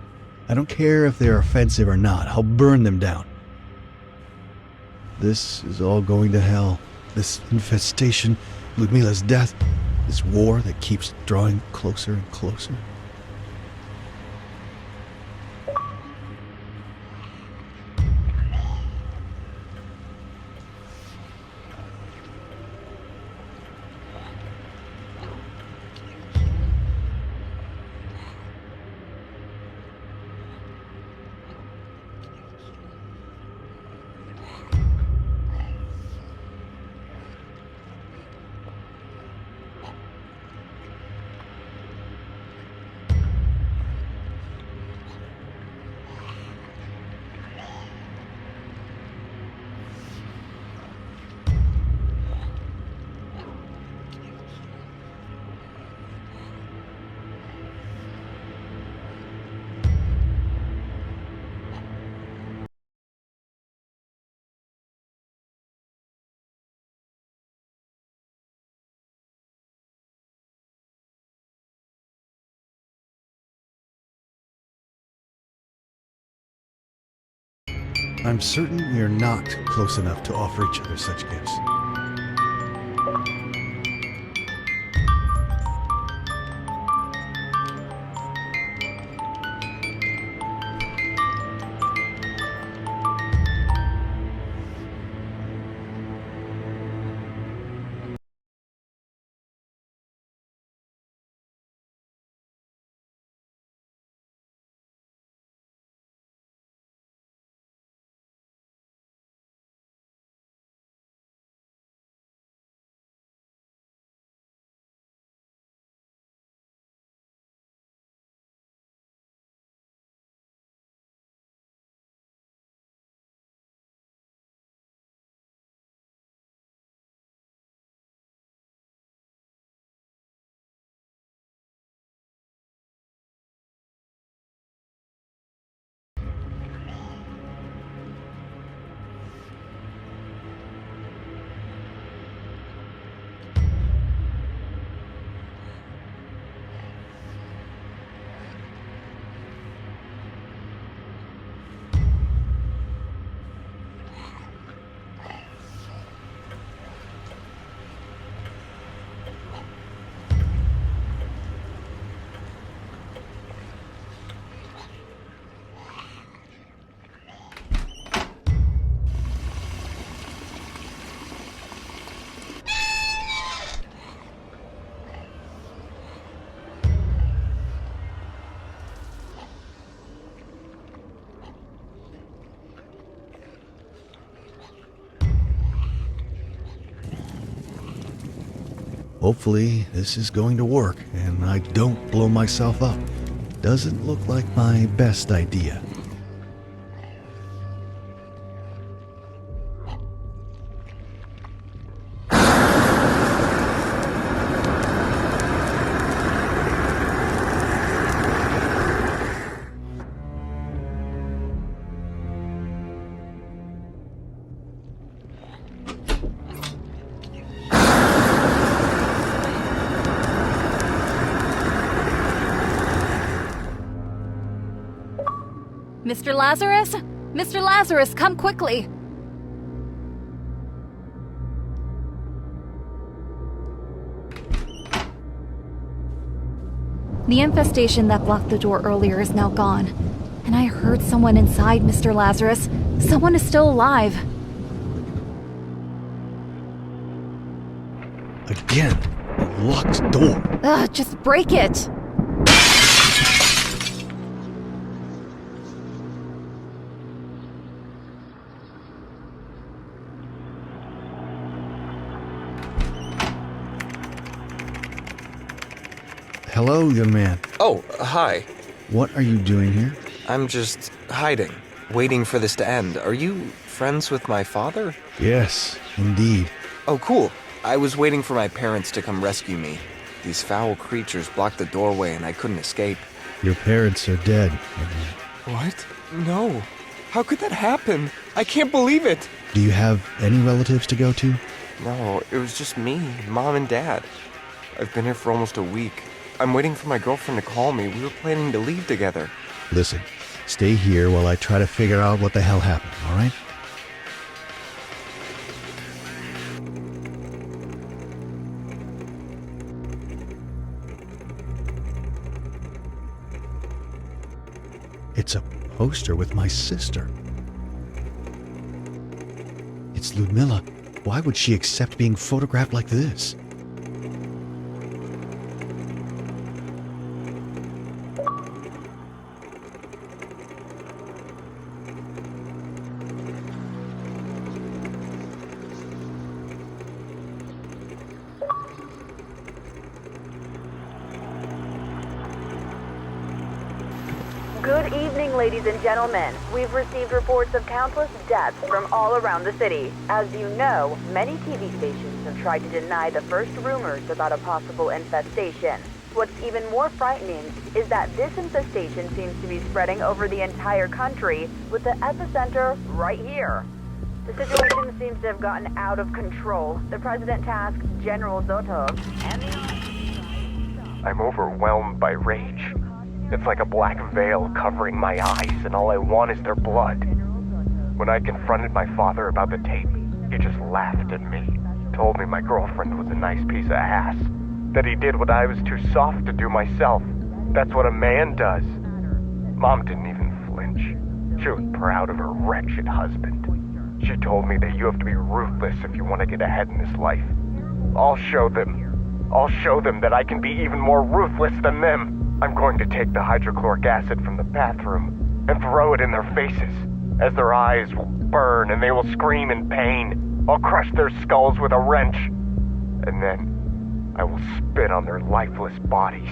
I don't care if they're offensive or not. I'll burn them down. This is all going to hell. This infestation, Lyudmila's death, this war that keeps drawing closer and closer. I'm certain we are not close enough to offer each other such gifts. Hopefully, this is going to work and I don't blow myself up. Doesn't look like my best idea. Mr. Lazarus? Mr. Lazarus, come quickly! The infestation that blocked the door earlier is now gone. And I heard someone inside, Mr. Lazarus. Someone is still alive. Again, a locked door. Ugh, just break it! Hello, young man. Oh, hi. What are you doing here? I'm just hiding, waiting for this to end. Are you friends with my father? Yes, indeed. Oh, cool. I was waiting for my parents to come rescue me. These foul creatures blocked the doorway and I couldn't escape. Your parents are dead. What? No. How could that happen? I can't believe it. Do you have any relatives to go to? No, it was just me, Mom and Dad. I've been here for almost a week. I'm waiting for my girlfriend to call me. We were planning to leave together. Listen, stay here while I try to figure out what the hell happened, all right? It's a poster with my sister. It's Lyudmila. Why would she accept being photographed like this? Good evening, ladies and gentlemen. We've received reports of countless deaths from all around the city. As you know, many TV stations have tried to deny the first rumors about a possible infestation. What's even more frightening is that this infestation seems to be spreading over the entire country, with the epicenter right here. The situation seems to have gotten out of control. The president tasked General Zotov and the... I'm overwhelmed by rage. It's like a black veil covering my eyes, and all I want is their blood. When I confronted my father about the tape, he just laughed at me. Told me my girlfriend was a nice piece of ass. That he did what I was too soft to do myself. That's what a man does. Mom didn't even flinch. She was proud of her wretched husband. She told me that you have to be ruthless if you want to get ahead in this life. I'll show them. I'll show them that I can be even more ruthless than them. I'm going to take the hydrochloric acid from the bathroom and throw it in their faces. As their eyes will burn and they will scream in pain, I'll crush their skulls with a wrench. And then I will spit on their lifeless bodies.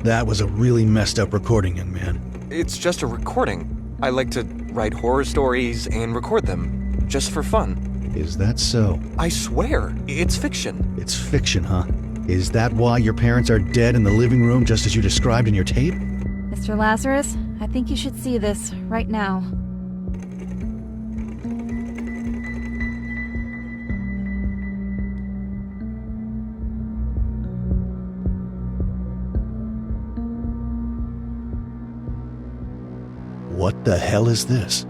That was a really messed up recording, young man. It's just a recording. I like to write horror stories and record them, just for fun. Is that so? I swear, it's fiction. It's fiction, huh? Is that why your parents are dead in the living room just as you described in your tape? Mr. Lazarus, I think you should see this right now. What the hell is this?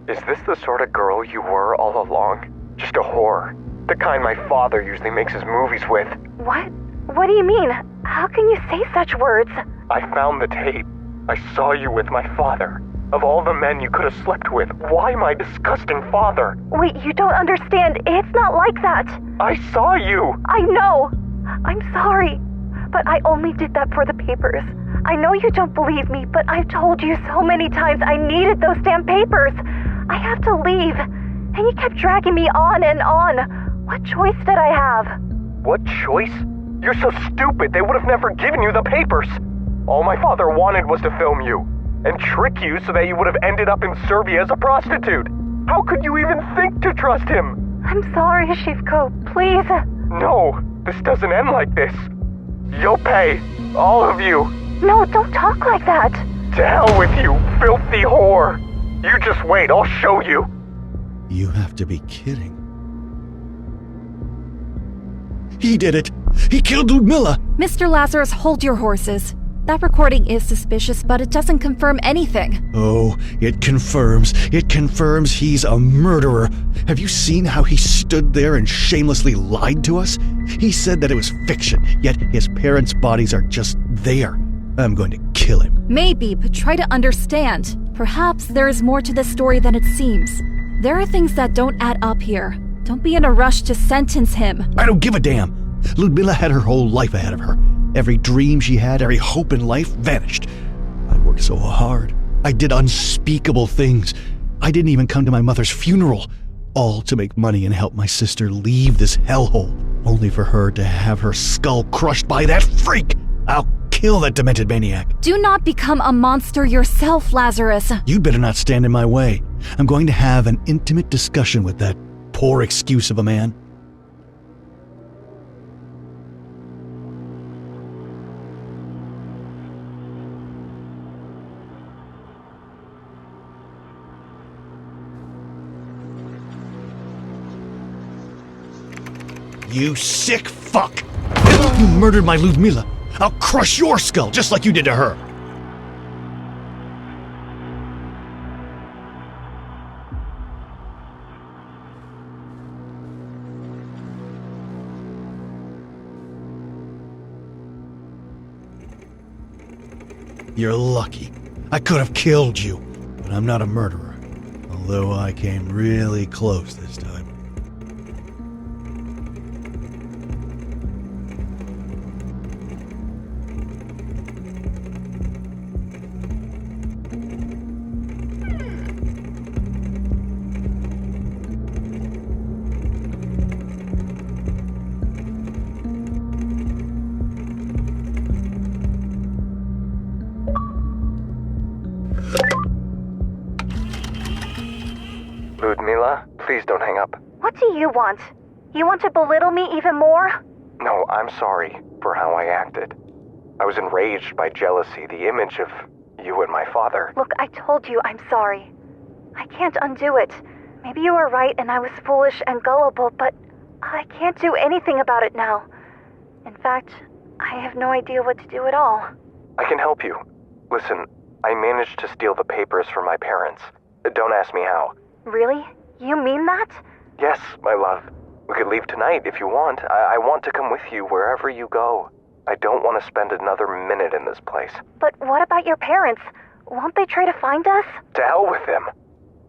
Is this the sort of girl you were all along? Just a whore? The kind my father usually makes his movies with? What? What do you mean? How can you say such words? I found the tape. I saw you with my father. Of all the men you could have slept with, why my disgusting father? Wait, you don't understand. It's not like that. I saw you! I know! I'm sorry. But I only did that for the papers. I know you don't believe me, but I've told you so many times I needed those damn papers. I have to leave. And you kept dragging me on and on. What choice did I have? What choice? You're so stupid, they would have never given you the papers. All my father wanted was to film you and trick you so that you would have ended up in Serbia as a prostitute. How could you even think to trust him? I'm sorry, Shivko. Please. No, this doesn't end like this. You'll pay. All of you. No, don't talk like that. To hell with you, filthy whore. You just wait, I'll show you. You have to be kidding. He did it! He killed Lyudmila! Mr. Lazarus, hold your horses. That recording is suspicious, but it doesn't confirm anything. Oh, it confirms he's a murderer. Have you seen how he stood there and shamelessly lied to us? He said that it was fiction, yet his parents' bodies are just there. I'm going to kill him. Maybe, but try to understand. Perhaps there is more to this story than it seems. There are things that don't add up here. Don't be in a rush to sentence him. I don't give a damn. Lyudmila had her whole life ahead of her. Every dream she had, every hope in life vanished. I worked so hard. I did unspeakable things. I didn't even come to my mother's funeral. All to make money and help my sister leave this hellhole. Only for her to have her skull crushed by that freak. I'll kill that demented maniac. Do not become a monster yourself, Lazarus. You'd better not stand in my way. I'm going to have an intimate discussion with that poor excuse of a man. You sick fuck! You murdered my Lyudmila. I'll crush your skull just like you did to her. You're lucky. I could have killed you. but I'm not a murderer. Although I came really close this time. Lyudmila, please don't hang up. What do you want? You want to belittle me even more? No, I'm sorry for how I acted. I was enraged by jealousy, the image of you and my father. Look, I told you I'm sorry. I can't undo it. Maybe you were right and I was foolish and gullible, but I can't do anything about it now. In fact, I have no idea what to do at all. I can help you. Listen, I managed to steal the papers from my parents. Don't ask me how. Really? You mean that? Yes, my love. We could leave tonight if you want. I want to come with you wherever you go. I don't want to spend another minute in this place. But what about your parents? Won't they try to find us? To hell with them.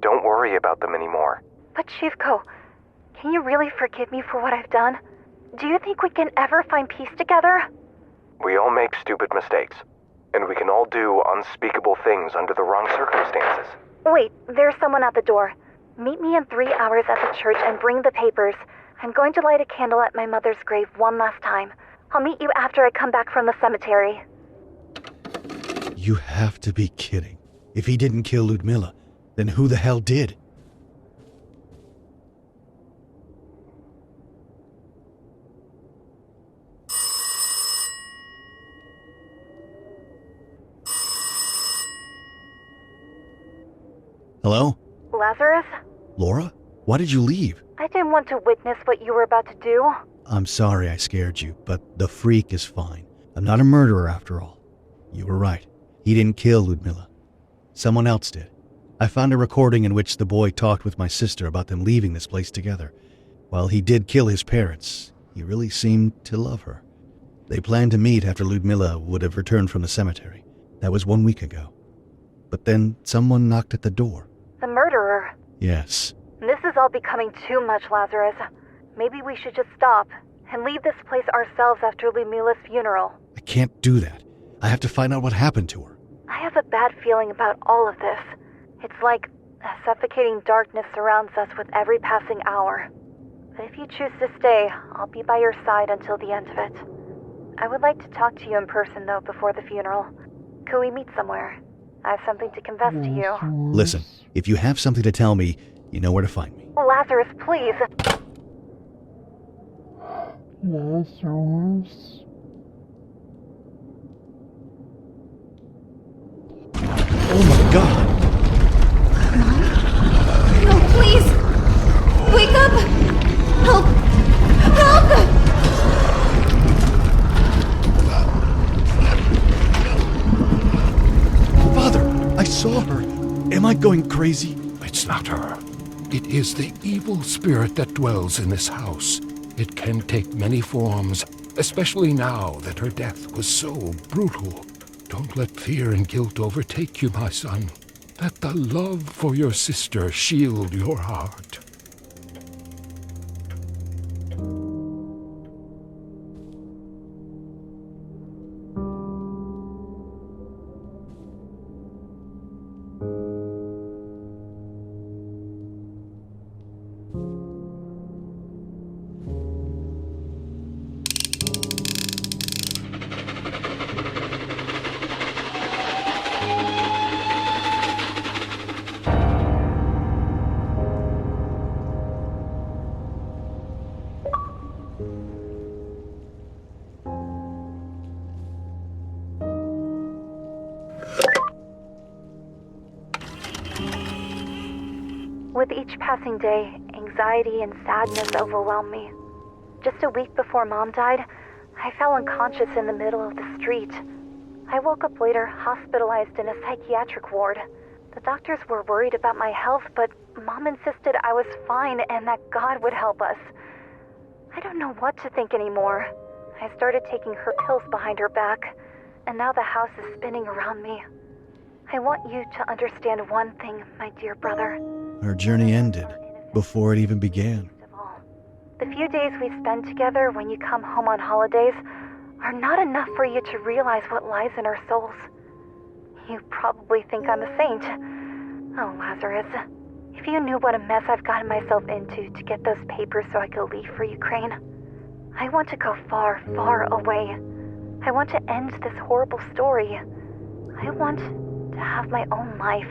Don't worry about them anymore. But Shivko, can you really forgive me for what I've done? Do you think we can ever find peace together? We all make stupid mistakes. And we can all do unspeakable things under the wrong circumstances. Wait, there's someone at the door. Meet me in 3 hours at the church and bring the papers. I'm going to light a candle at my mother's grave one last time. I'll meet you after I come back from the cemetery. You have to be kidding. If he didn't kill Lyudmila, then who the hell did? Hello? Lazarus? Laura? Why did you leave? I didn't want to witness what you were about to do. I'm sorry I scared you, but the freak is fine. I'm not a murderer after all. You were right. He didn't kill Lyudmila. Someone else did. I found a recording in which the boy talked with my sister about them leaving this place together. While he did kill his parents, he really seemed to love her. They planned to meet after Lyudmila would have returned from the cemetery. That was 1 week ago. But then someone knocked at the door. The murderer? Yes. This is all becoming too much, Lazarus. Maybe we should just stop and leave this place ourselves after Lyudmila's funeral. I can't do that. I have to find out what happened to her. I have a bad feeling about all of this. It's like a suffocating darkness surrounds us with every passing hour. But if you choose to stay, I'll be by your side until the end of it. I would like to talk to you in person, though, before the funeral. Could we meet somewhere? I have something to confess to you. Listen, if you have something to tell me, you know where to find me. Lazarus, please. Lazarus. Oh my God! No, please! Wake up! Help! Help! Father, I saw her. Am I going crazy? It's not her. It is the evil spirit that dwells in this house. It can take many forms, especially now that her death was so brutal. Don't let fear and guilt overtake you, my son. Let the love for your sister shield your heart. With each passing day, anxiety and sadness overwhelmed me. Just a week before Mom died, I fell unconscious in the middle of the street. I woke up later, hospitalized in a psychiatric ward. The doctors were worried about my health, but Mom insisted I was fine and that God would help us. I don't know what to think anymore. I started taking her pills behind her back, and now the house is spinning around me. I want you to understand one thing, my dear brother. Our journey ended before it even began. The few days we spend together when you come home on holidays are not enough for you to realize what lies in our souls. You probably think I'm a saint. Oh, Lazarus, if you knew what a mess I've gotten myself into to get those papers so I could leave for Ukraine. I want to go far, far away. I want to end this horrible story. I want to have my own life.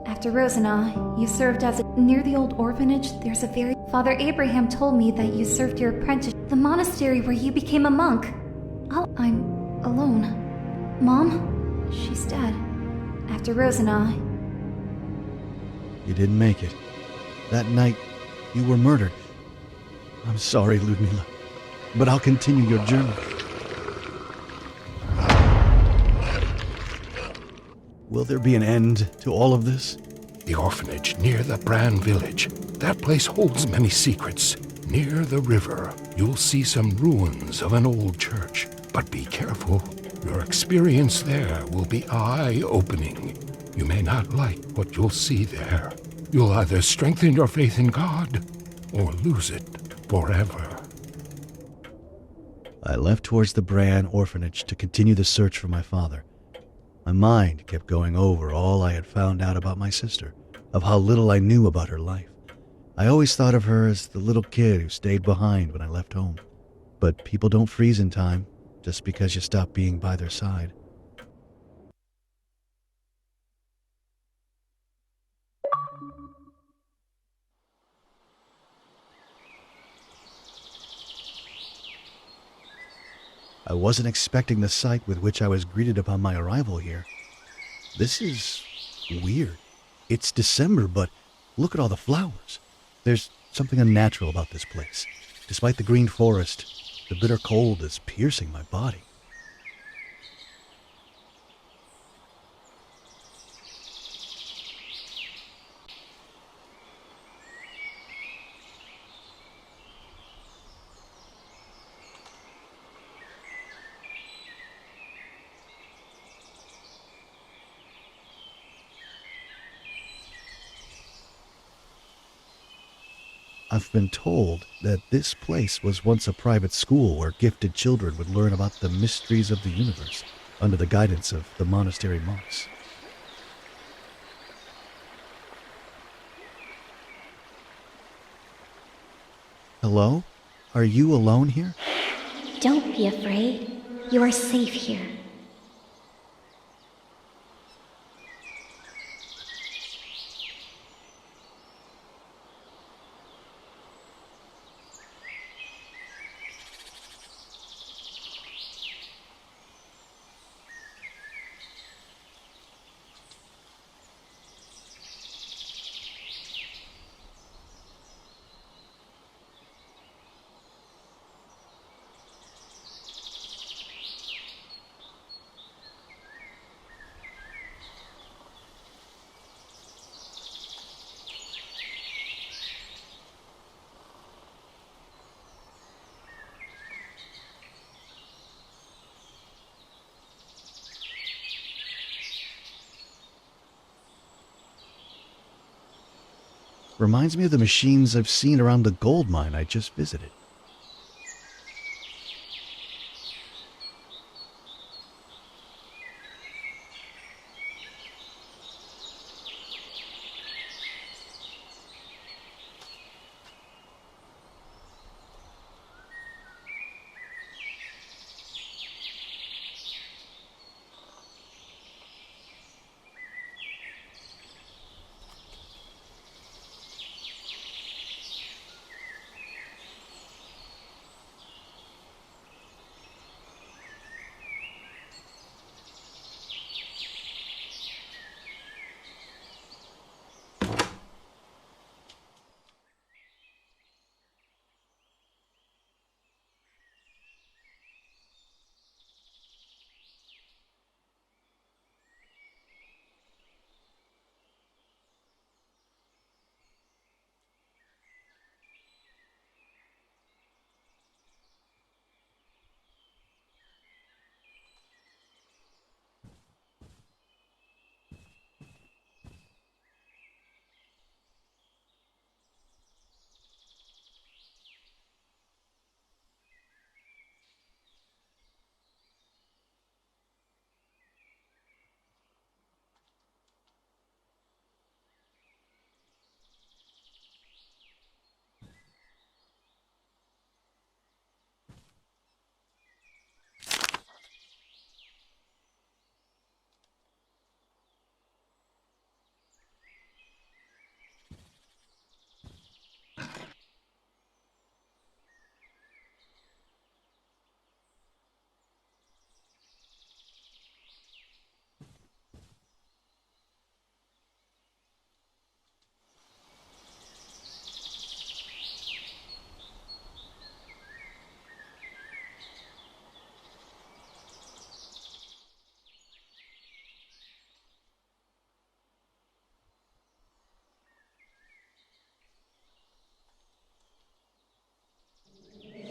After Rose and I, you served as near the old orphanage. There's a very... Father Abraham told me that you served your apprentice, the monastery where you became a monk. I'm alone. Mom, she's dead. After Rose and I... You didn't make it. That night, you were murdered. I'm sorry, Lyudmila, but I'll continue your journey. Will there be an end to all of this? The orphanage near the Bran village. That place holds many secrets. Near the river, you'll see some ruins of an old church. But be careful. Your experience there will be eye-opening. You may not like what you'll see there. You'll either strengthen your faith in God or lose it forever. I left towards the Bran orphanage to continue the search for my father. My mind kept going over all I had found out about my sister, of how little I knew about her life. I always thought of her as the little kid who stayed behind when I left home. But people don't freeze in time just because you stop being by their side. I wasn't expecting the sight with which I was greeted upon my arrival here. This is weird. It's December, but look at all the flowers. There's something unnatural about this place. Despite the green forest, the bitter cold is piercing my body. I've been told that this place was once a private school where gifted children would learn about the mysteries of the universe under the guidance of the monastery monks. Hello? Are you alone here? Don't be afraid. You are safe here. Reminds me of the machines I've seen around the gold mine I just visited.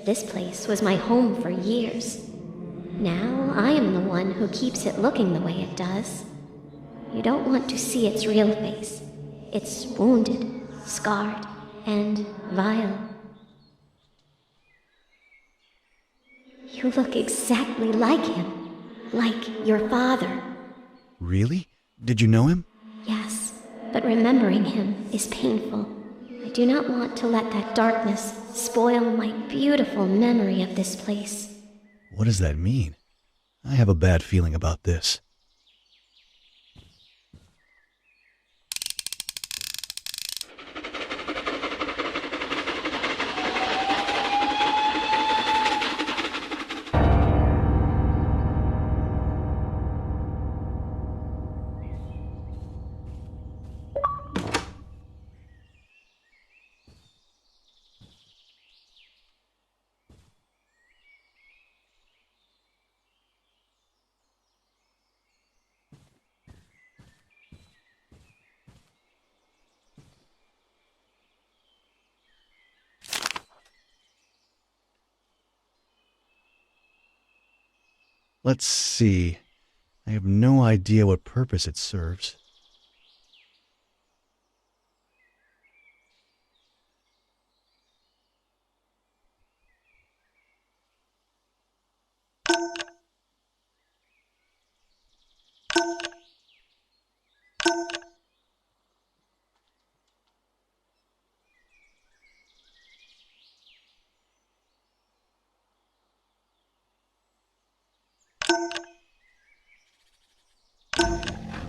This place was my home for years. Now I am the one who keeps it looking the way it does. You don't want to see its real face. It's wounded, scarred, and vile. You look exactly like him. Like your father. Really? Did you know him? Yes, but remembering him is painful. I do not want to let that darkness spoil my beautiful memory of this place. What does that mean? I have a bad feeling about this. Let's see. I have no idea what purpose it serves.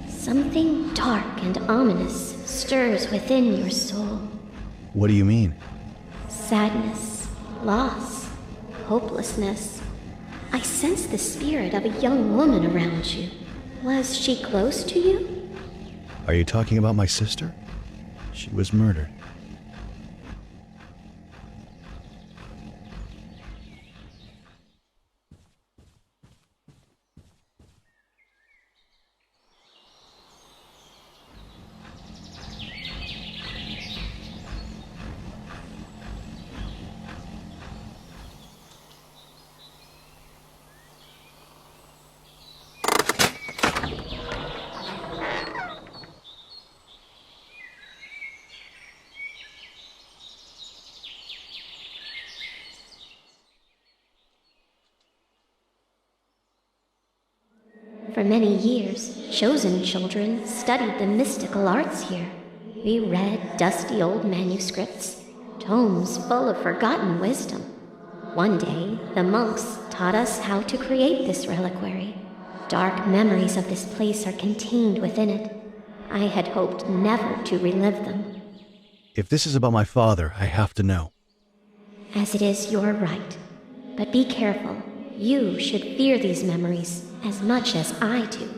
Something dark and ominous stirs within your soul. What do you mean? Sadness, loss, hopelessness. I sense the spirit of a young woman around you. Was she close to you? Are you talking about my sister? She was murdered. For many years, chosen children studied the mystical arts here. We read dusty old manuscripts, tomes full of forgotten wisdom. One day, the monks taught us how to create this reliquary. Dark memories of this place are contained within it. I had hoped never to relive them. If this is about my father, I have to know. As it is your right. But be careful. You should fear these memories as much as I do.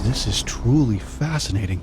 This is truly fascinating.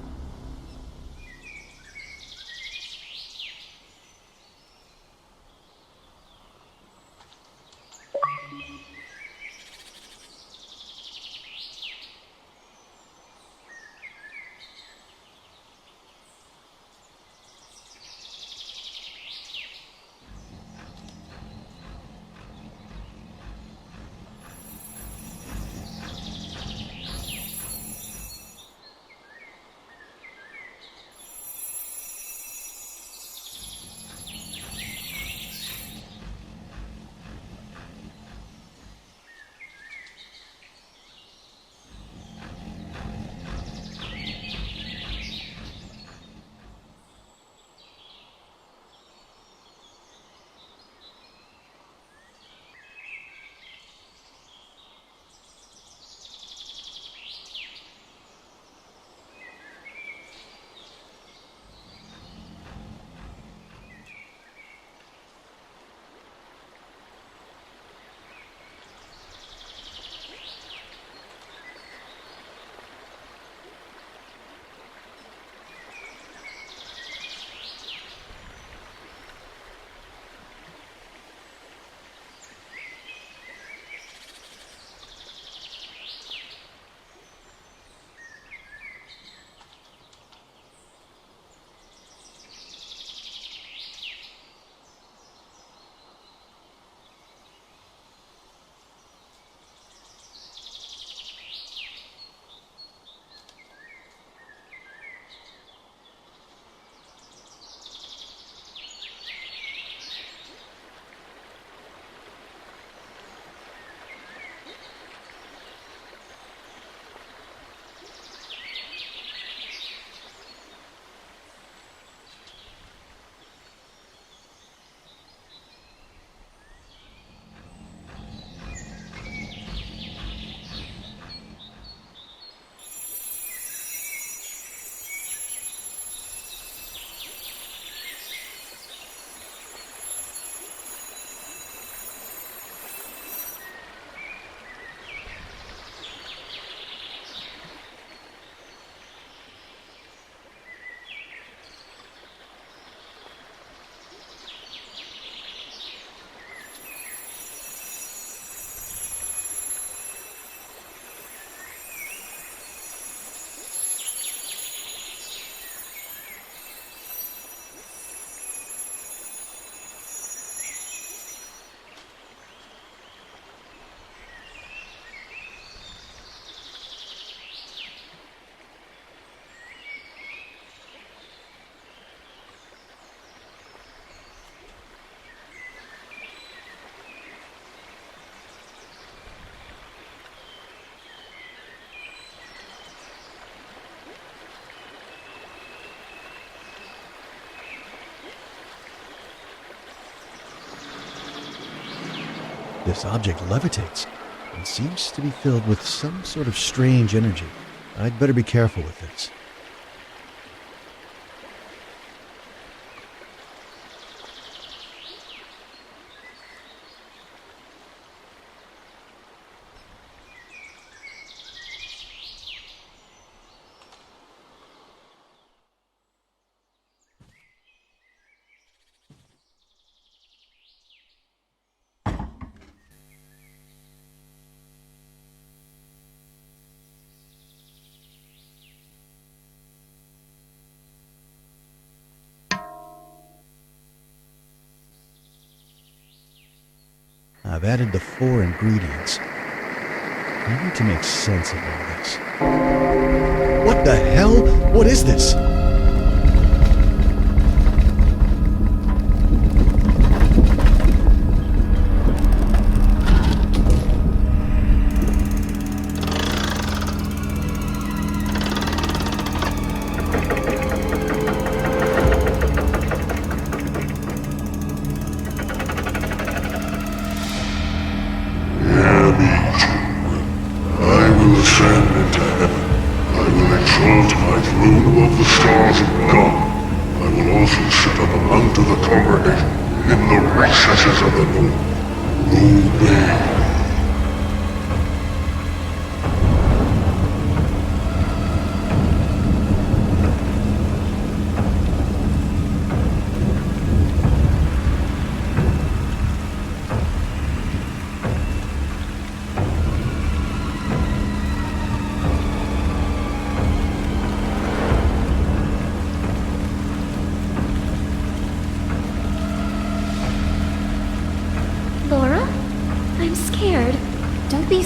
This object levitates and seems to be filled with some sort of strange energy. I'd better be careful with this. I've added the 4 ingredients. I need to make sense of all this. What the hell? What is this?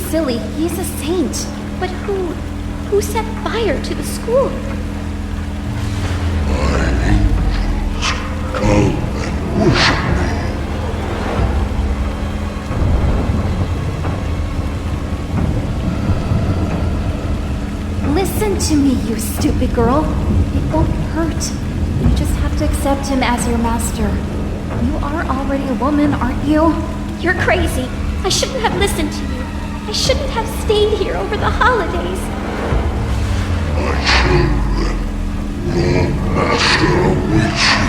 Silly, he's a saint. But who set fire to the school? My angels, come and worship me. Listen to me, you stupid girl. It won't hurt. You just have to accept him as your master. You are already a woman, aren't you? You're crazy. I shouldn't have listened to you. I shouldn't have stayed here over the holidays. My children, your master awaits you.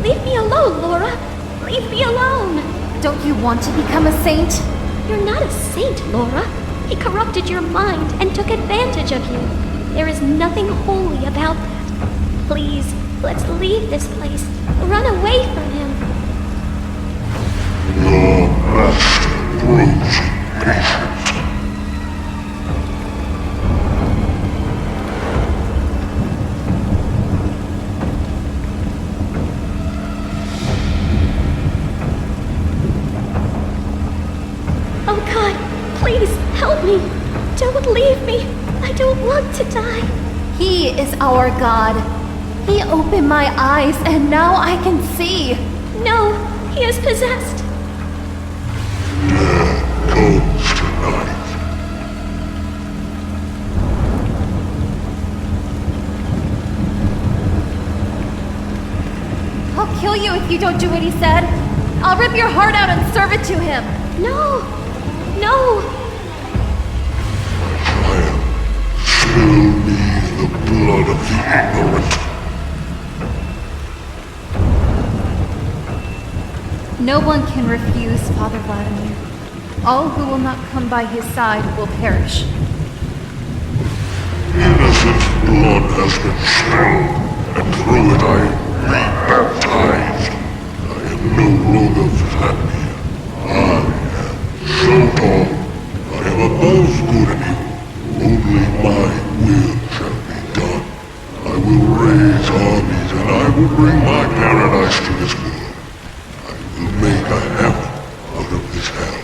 Leave me alone, Laura. Leave me alone. Don't you want to become a saint? You're not a saint, Laura. He corrupted your mind and took advantage of you. There is nothing holy about that. Please, let's leave this place. Run away from him. Your master grows impatient. Oh God, please help me. Don't leave me. I don't want to die. He is our God. He opened my eyes and now I can see. No, he is possessed. Death comes tonight. I'll kill you if you don't do what he said. I'll rip your heart out and serve it to him. No, no. Fill me the blood of the ignorant. No one can refuse Father Vladimir. All who will not come by his side will perish. Innocent blood has been spilled, and through it I am rebaptized. I am no longer Vladimir. I am so tall. I am above good and evil. Only my will shall be done. I will raise armies and I will bring my paradise to this world. I will make a heaven out of this hell.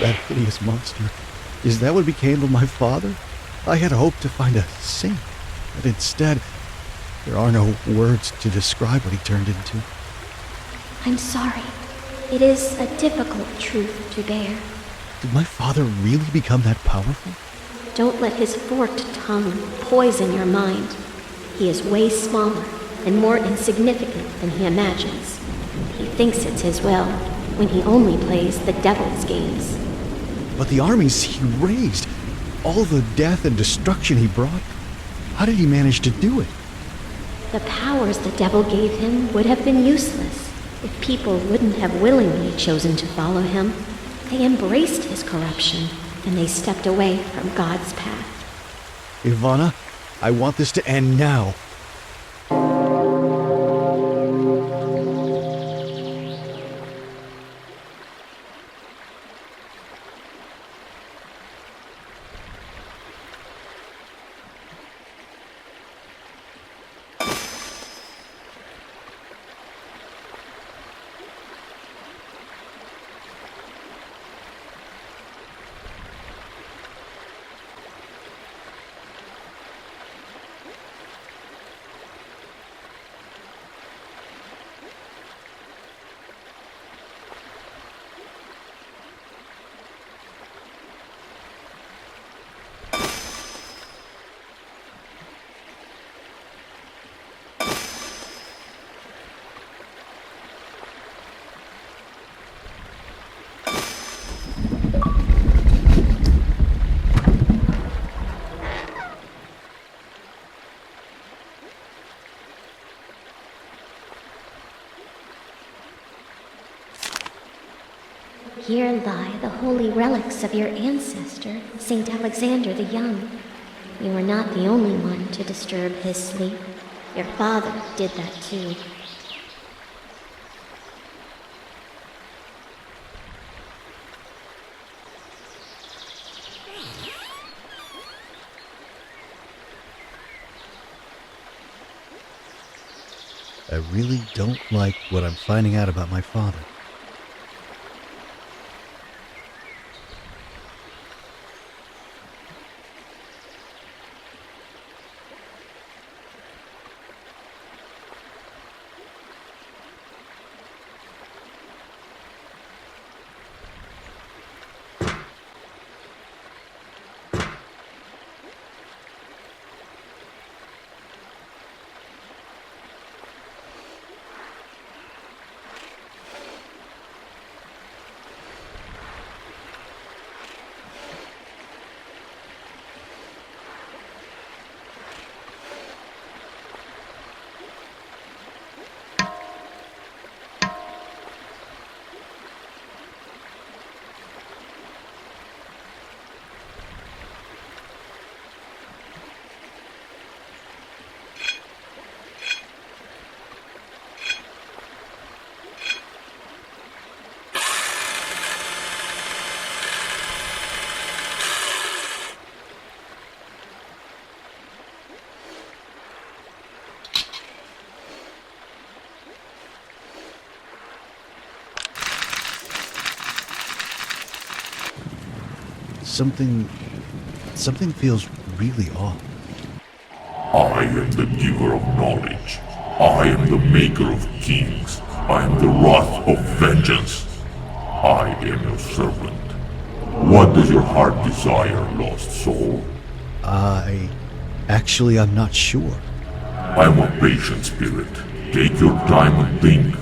That hideous monster. Is that what became of my father? I had hoped to find a saint, but instead, there are no words to describe what he turned into. I'm sorry. It is a difficult truth to bear. Did my father really become that powerful? Don't let his forked tongue poison your mind. He is way smaller and more insignificant than he imagines. He thinks it's his will, when he only plays the devil's games. But the armies he raised, all the death and destruction he brought, how did he manage to do it? The powers the devil gave him would have been useless if people wouldn't have willingly chosen to follow him. They embraced his corruption, and they stepped away from God's path. Ivana, I want this to end now. Here lie the holy relics of your ancestor, Saint Alexander the Young. You were not the only one to disturb his sleep. Your father did that too. I really don't like what I'm finding out about my father. Something feels really off. I am the giver of knowledge. I am the maker of kings. I am the wrath of vengeance. I am your servant. What does your heart desire, lost soul? I'm not sure. I am a patient spirit. Take your time and think.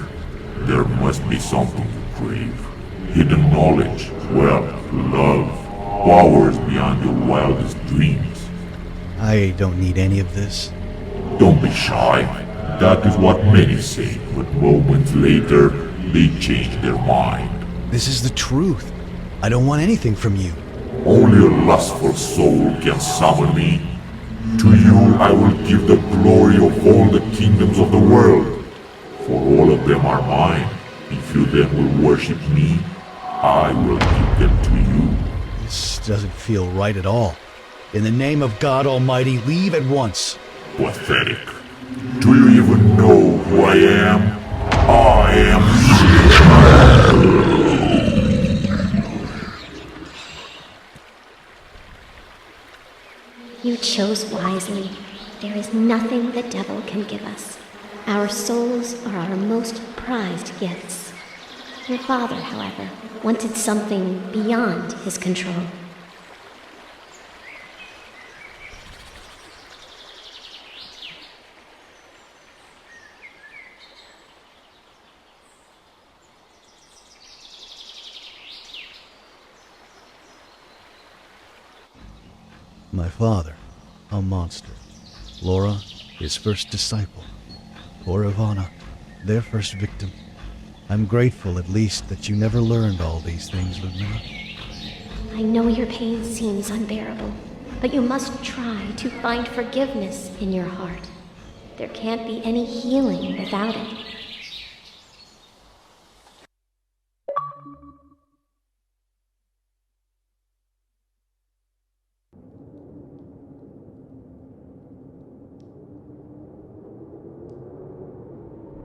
There must be something you crave. Hidden knowledge, wealth, love, powers beyond your wildest dreams. I don't need any of this. Don't be shy. That is what many say, but moments later, they change their mind. This is the truth. I don't want anything from you. Only a lustful soul can summon me. To you I will give the glory of all the kingdoms of the world. For all of them are mine. If you then will worship me, I will give them to you. This doesn't feel right at all. In the name of God Almighty, leave at once. Pathetic. Do you even know who I am? I am You chose wisely. There is nothing the devil can give us. Our souls are our most prized gifts. Your father, however, wanted something beyond his control. My father, a monster. Laura, his first disciple. Poor Ivana, their first victim. I'm grateful at least that you never learned all these things, Lyudmila. I know your pain seems unbearable, but you must try to find forgiveness in your heart. There can't be any healing without it.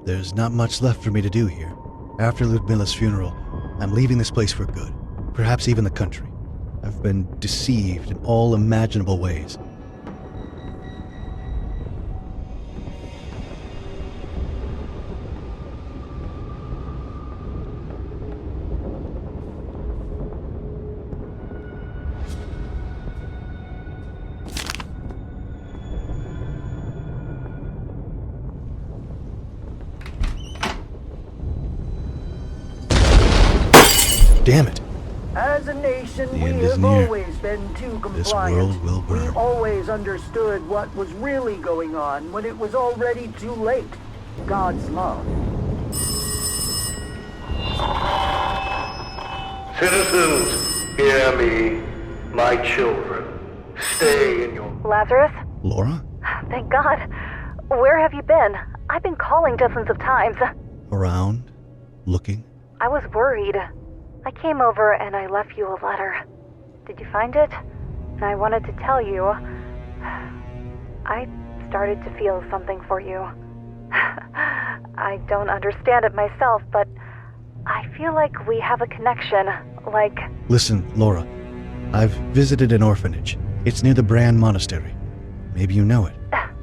There's not much left for me to do here. After Lyudmila's funeral, I'm leaving this place for good. Perhaps even the country. I've been deceived in all imaginable ways. Damn it. As a nation, The we end is have near. always been too compliant. This world will We burn. always understood what was really going on when it was already too late. God's love. Citizens, hear me. My children, stay in your... Lazarus? Laura? Thank God. Where have you been? I've been calling dozens of times. Around? Looking? I was worried. I came over and I left you a letter. Did you find it? And I wanted to tell you, I started to feel something for you. I don't understand it myself, but I feel like we have a connection, like... Listen, Laura. I've visited an orphanage. It's near the Brand Monastery. Maybe you know it.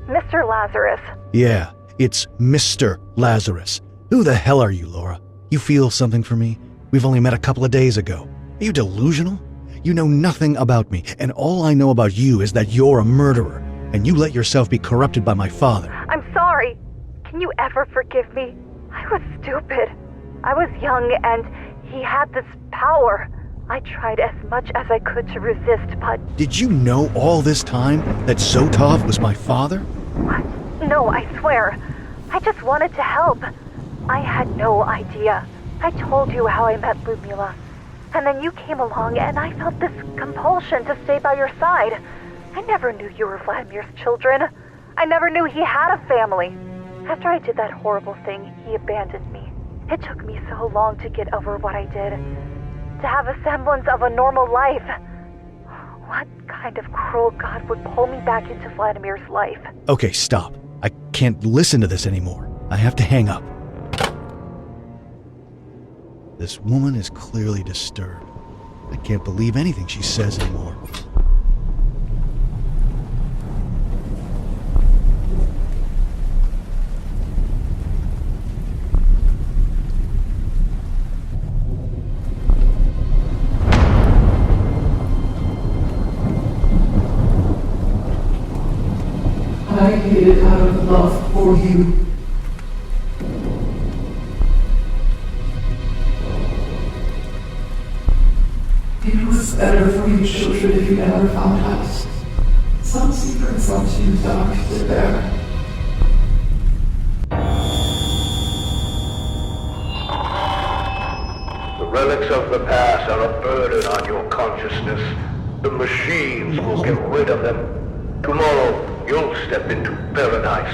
Mr. Lazarus. Yeah, it's Mr. Lazarus. Who the hell are you, Laura? You feel something for me? We've only met a couple of days ago. Are you delusional? You know nothing about me, and all I know about you is that you're a murderer, and you let yourself be corrupted by my father. I'm sorry. Can you ever forgive me? I was stupid. I was young, and he had this power. I tried as much as I could to resist, but... Did you know all this time that Zotov was my father? What? No, I swear. I just wanted to help. I had no idea. I told you how I met Lyudmila. And then you came along and I felt this compulsion to stay by your side. I never knew you were Vladimir's children. I never knew he had a family. After I did that horrible thing, he abandoned me. It took me so long to get over what I did. To have a semblance of a normal life. What kind of cruel God would pull me back into Vladimir's life? Okay, stop. I can't listen to this anymore. I have to hang up. This woman is clearly disturbed. I can't believe anything she says anymore. I did it out of love for you. It was better for you children if you never found us. Some secrets are too dark to bear. The relics of the past are a burden on your consciousness. The machines will get rid of them. Tomorrow, you'll step into paradise.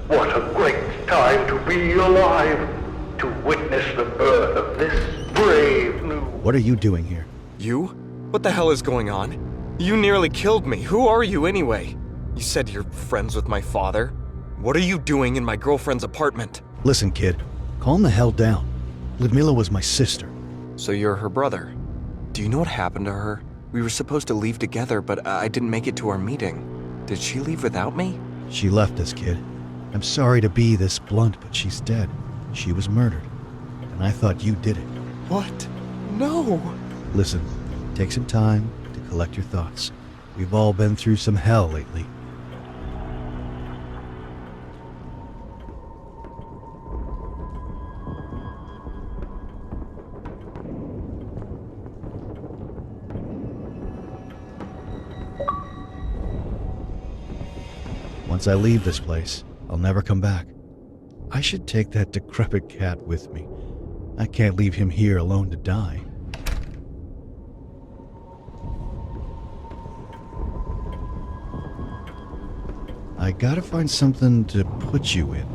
What a great time to be alive! To witness the birth of this brave new... What are you doing here? You? What the hell is going on? You nearly killed me. Who are you anyway? You said you're friends with my father. What are you doing in my girlfriend's apartment? Listen, kid. Calm the hell down. Lyudmila was my sister. So you're her brother. Do you know what happened to her? We were supposed to leave together, but I didn't make it to our meeting. Did she leave without me? She left us, kid. I'm sorry to be this blunt, but she's dead. She was murdered. And I thought you did it. What? No! Listen, take some time to collect your thoughts. We've all been through some hell lately. Once I leave this place, I'll never come back. I should take that decrepit cat with me. I can't leave him here alone to die. I gotta find something to put you in.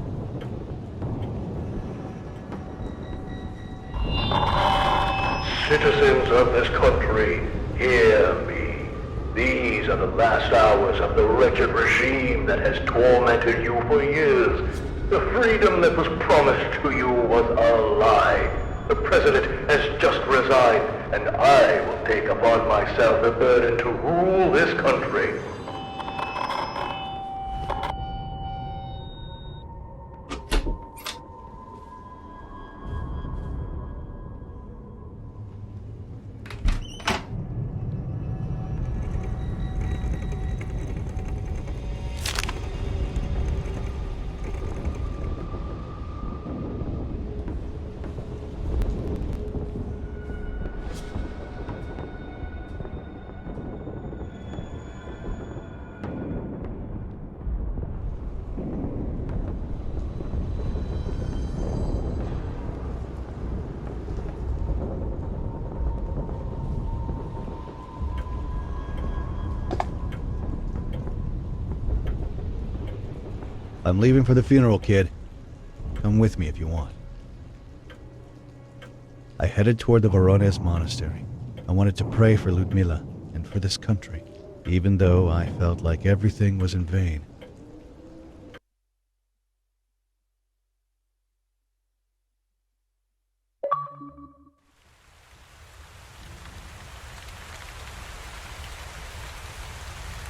Citizens of this country, hear me. These are the last hours of the wretched regime that has tormented you for years. The freedom that was promised to you was a lie. The president has just resigned, and I will take upon myself the burden to rule this country. I'm leaving for the funeral, kid. Come with me if you want. I headed toward the Voronezh monastery. I wanted to pray for Lyudmila and for this country, even though I felt like everything was in vain.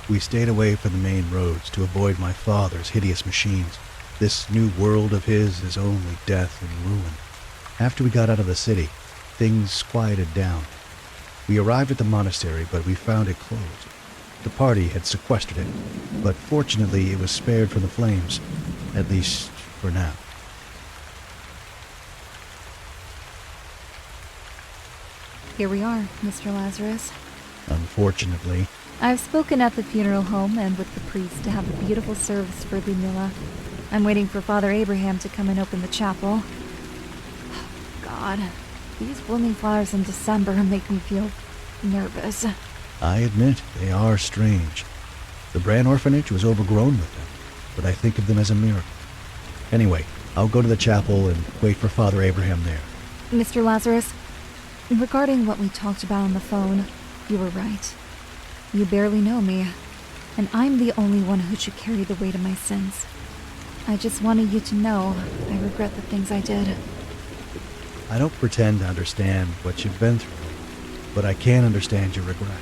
We stayed away from the main roads to avoid my father's hideous machines. This new world of his is only death and ruin. After we got out of the city, things quieted down. We arrived at the monastery, but we found it closed. The party had sequestered it, but fortunately it was spared from the flames, at least for now. Here we are, Mr. Lazarus. Unfortunately. I've spoken at the funeral home and with the priest to have a beautiful service for Lyudmila. I'm waiting for Father Abraham to come and open the chapel. God, these blooming flowers in December make me feel nervous. I admit, they are strange. The Bran orphanage was overgrown with them, but I think of them as a miracle. Anyway, I'll go to the chapel and wait for Father Abraham there. Mr. Lazarus, regarding what we talked about on the phone, you were right. You barely know me, and I'm the only one who should carry the weight of my sins. I just wanted you to know I regret the things I did. I don't pretend to understand what you've been through, but I can understand your regret.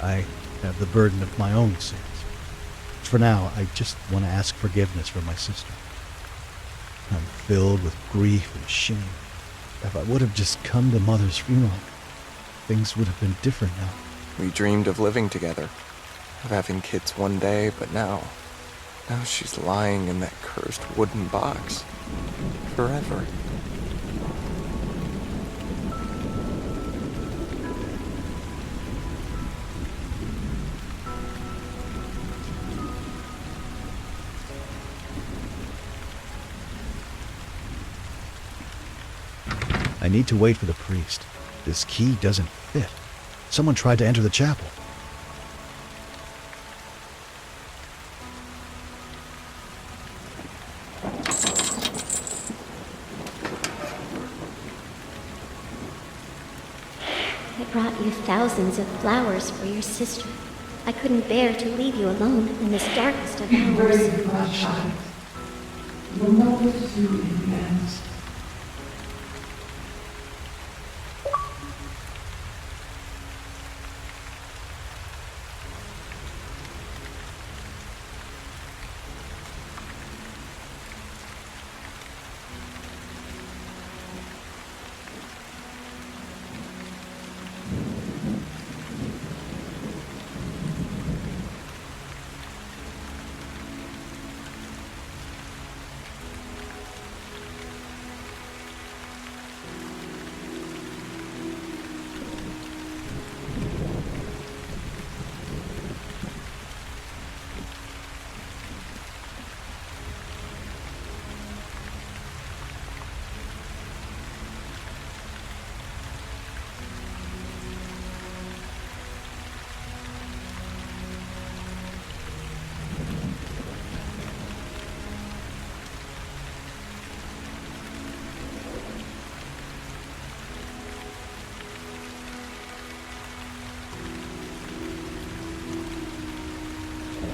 I have the burden of my own sins. For now, I just want to ask forgiveness from my sister. I'm filled with grief and shame. If I would have just come to Mother's funeral, things would have been different now. We dreamed of living together, of having kids one day, but now she's lying in that cursed wooden box. Forever. I need to wait for the priest. This key doesn't fit. Someone tried to enter the chapel. I brought you thousands of flowers for your sister. I couldn't bear to leave you alone in this darkest of Be hours. brave, my child. You will know what to do in the end.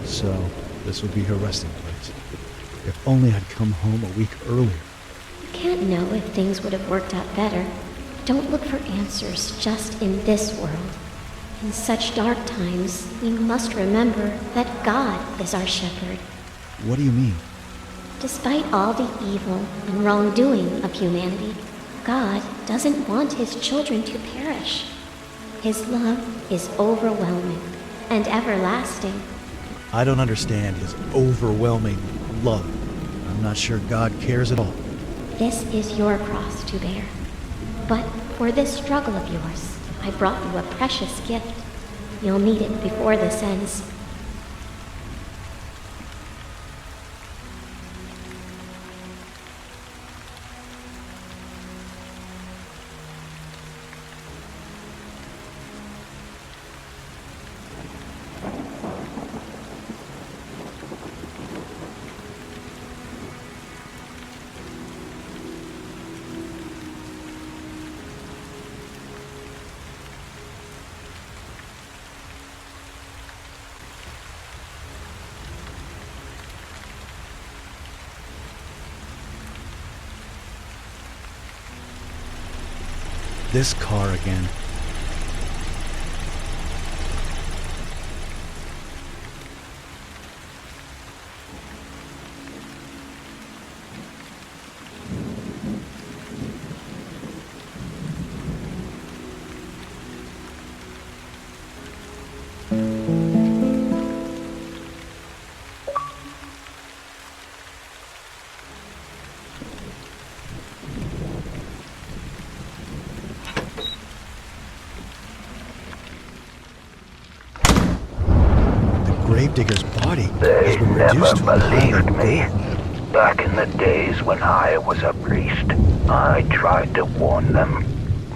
So, this would be her resting place. If only I'd come home a week earlier. You can't know if things would have worked out better. Don't look for answers just in this world. In such dark times, we must remember that God is our shepherd. What do you mean? Despite all the evil and wrongdoing of humanity, God doesn't want his children to perish. His love is overwhelming and everlasting. I don't understand his overwhelming love. I'm not sure God cares at all. This is your cross to bear. But for this struggle of yours, I brought you a precious gift. You'll need it before this ends. This car again. Gravedigger's body has been reduced to a pile of gold. Back in the days when I was a priest, I tried to warn them.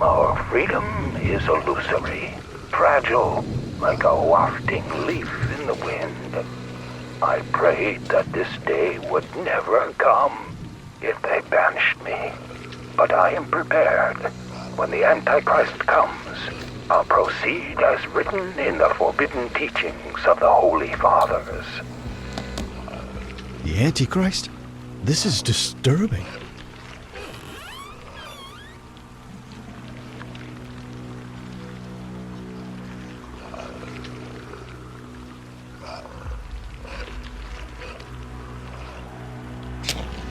Our freedom is illusory, fragile, like a wafting leaf in the wind. I prayed that this day would never come if they banished me. But I am prepared. When the Antichrist comes, I'll proceed as written in the forbidden teachings of the Holy Fathers. The Antichrist? This is disturbing.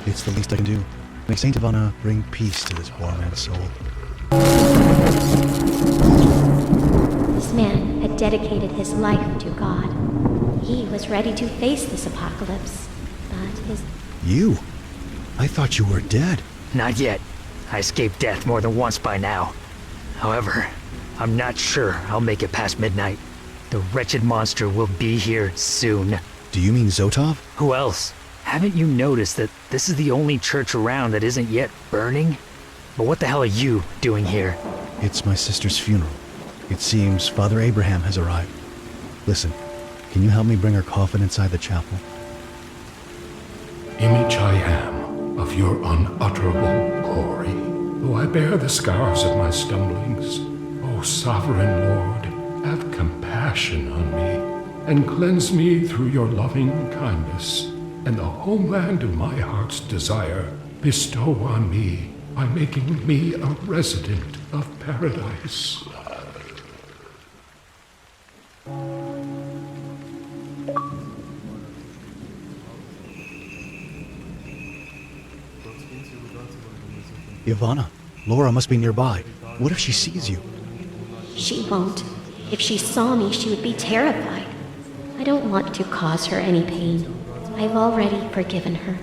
It's the least I can do. May Saint Ivana bring peace to this poor man's soul. This man had dedicated his life to God. He was ready to face this apocalypse, but his... You? I thought you were dead. Not yet. I escaped death more than once by now. However, I'm not sure I'll make it past midnight. The wretched monster will be here soon. Do you mean Zotov? Who else? Haven't you noticed that this is the only church around that isn't yet burning? But what the hell are you doing here? It's my sister's funeral. It seems Father Abraham has arrived. Listen, can you help me bring her coffin inside the chapel? Image I am of your unutterable glory, though I bear the scars of my stumblings. O sovereign Lord, have compassion on me, and cleanse me through your loving kindness, and the homeland of my heart's desire bestow on me by making me a resident of paradise. Ivana, Laura must be nearby. What if she sees you? She won't. If she saw me, she would be terrified. I don't want to cause her any pain. I've already forgiven her.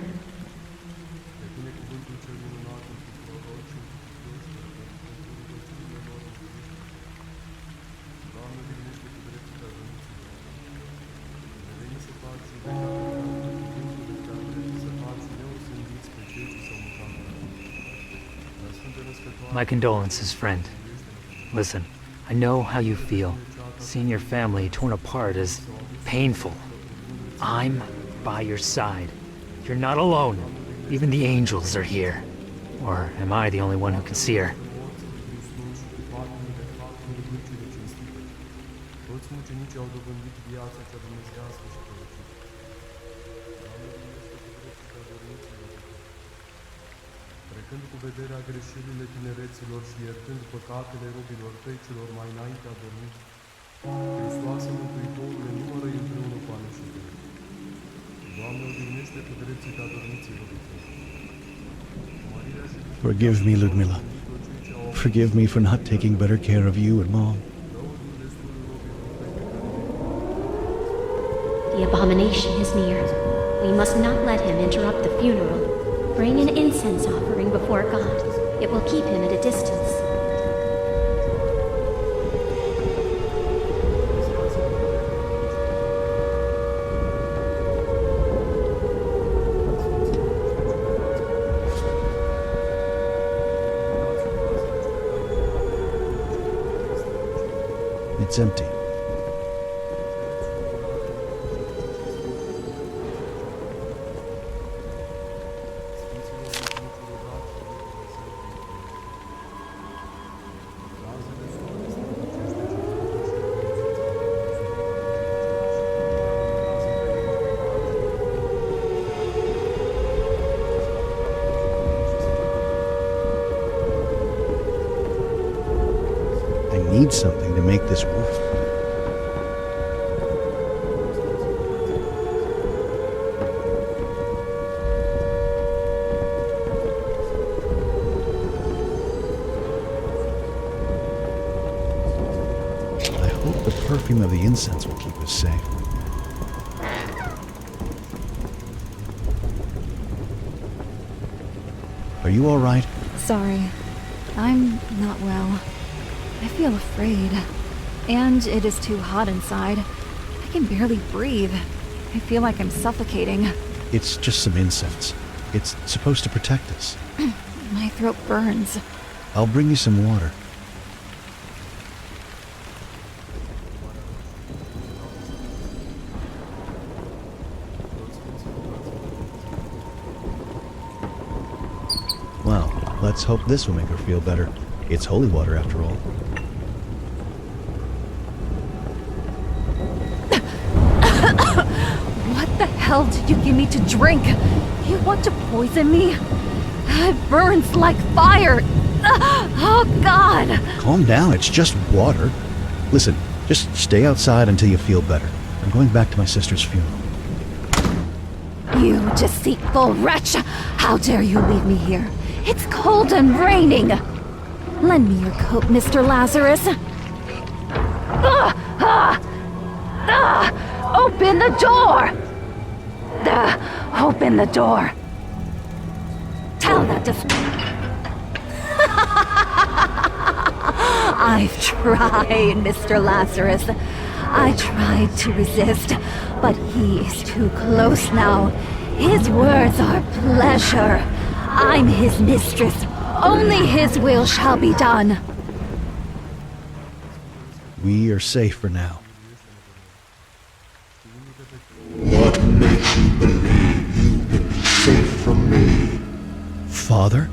My condolences, friend. Listen, I know how you feel. Seeing your family torn apart is painful. I'm by your side. You're not alone. Even the angels are here. Or am I the only one who can see her? trecând cu vederea greșelile tinereților și iertând păcatele robilor tăi celor mai înainte adormiți, Hristoase Mântuitorule, numără-i împreună cu aleșii tăi. Doamne, odihnește cu drepții adormiții robii tăi. Forgive me, Lyudmila. Forgive me for not taking better care of you and Mom. The abomination is near. We must not let him interrupt the funeral. Bring an incense offering before God. It will keep him at a distance. It's empty. I need something to make this work. I hope the perfume of the incense will keep us safe. Are you all right? Sorry. I'm not well. I feel afraid. And it is too hot inside. I can barely breathe. I feel like I'm suffocating. It's just some incense. It's supposed to protect us. My throat burns. I'll bring you some water. Well, let's hope this will make her feel better. It's holy water after all. What the hell did you give me to drink? You want to poison me? It burns like fire. Oh, God. Calm down, it's just water. Listen, just stay outside until you feel better. I'm going back to my sister's funeral. You deceitful wretch! How dare you leave me here? It's cold and raining! Lend me your coat, Mr. Lazarus. Open the door! Open the door. Tell that to... I've tried, Mr. Lazarus. I tried to resist, but he is too close now. His words are pleasure. I'm his mistress. Only his will shall be done. We are safe for now. What makes you believe you've been safe from me? Father?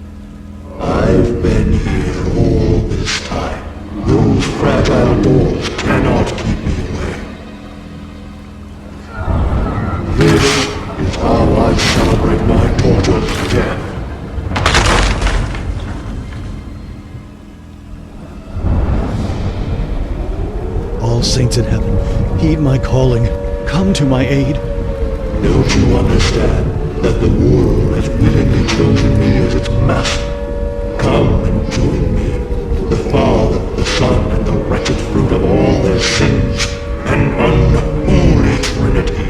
I've been here all this time. Those fragile walls cannot keep me away. This is how I celebrate my daughter's death. All saints in heaven, heed my calling. Come to my aid. Don't you understand that the world has willingly chosen me as its master? Come and join me, the Father, the Son, and the wretched fruit of all their sins, an unholy Trinity.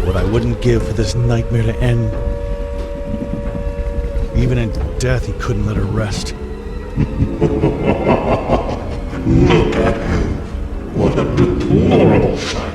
What I wouldn't give for this nightmare to end. Even in death, he couldn't let her rest. Look at you. What a deplorable sight.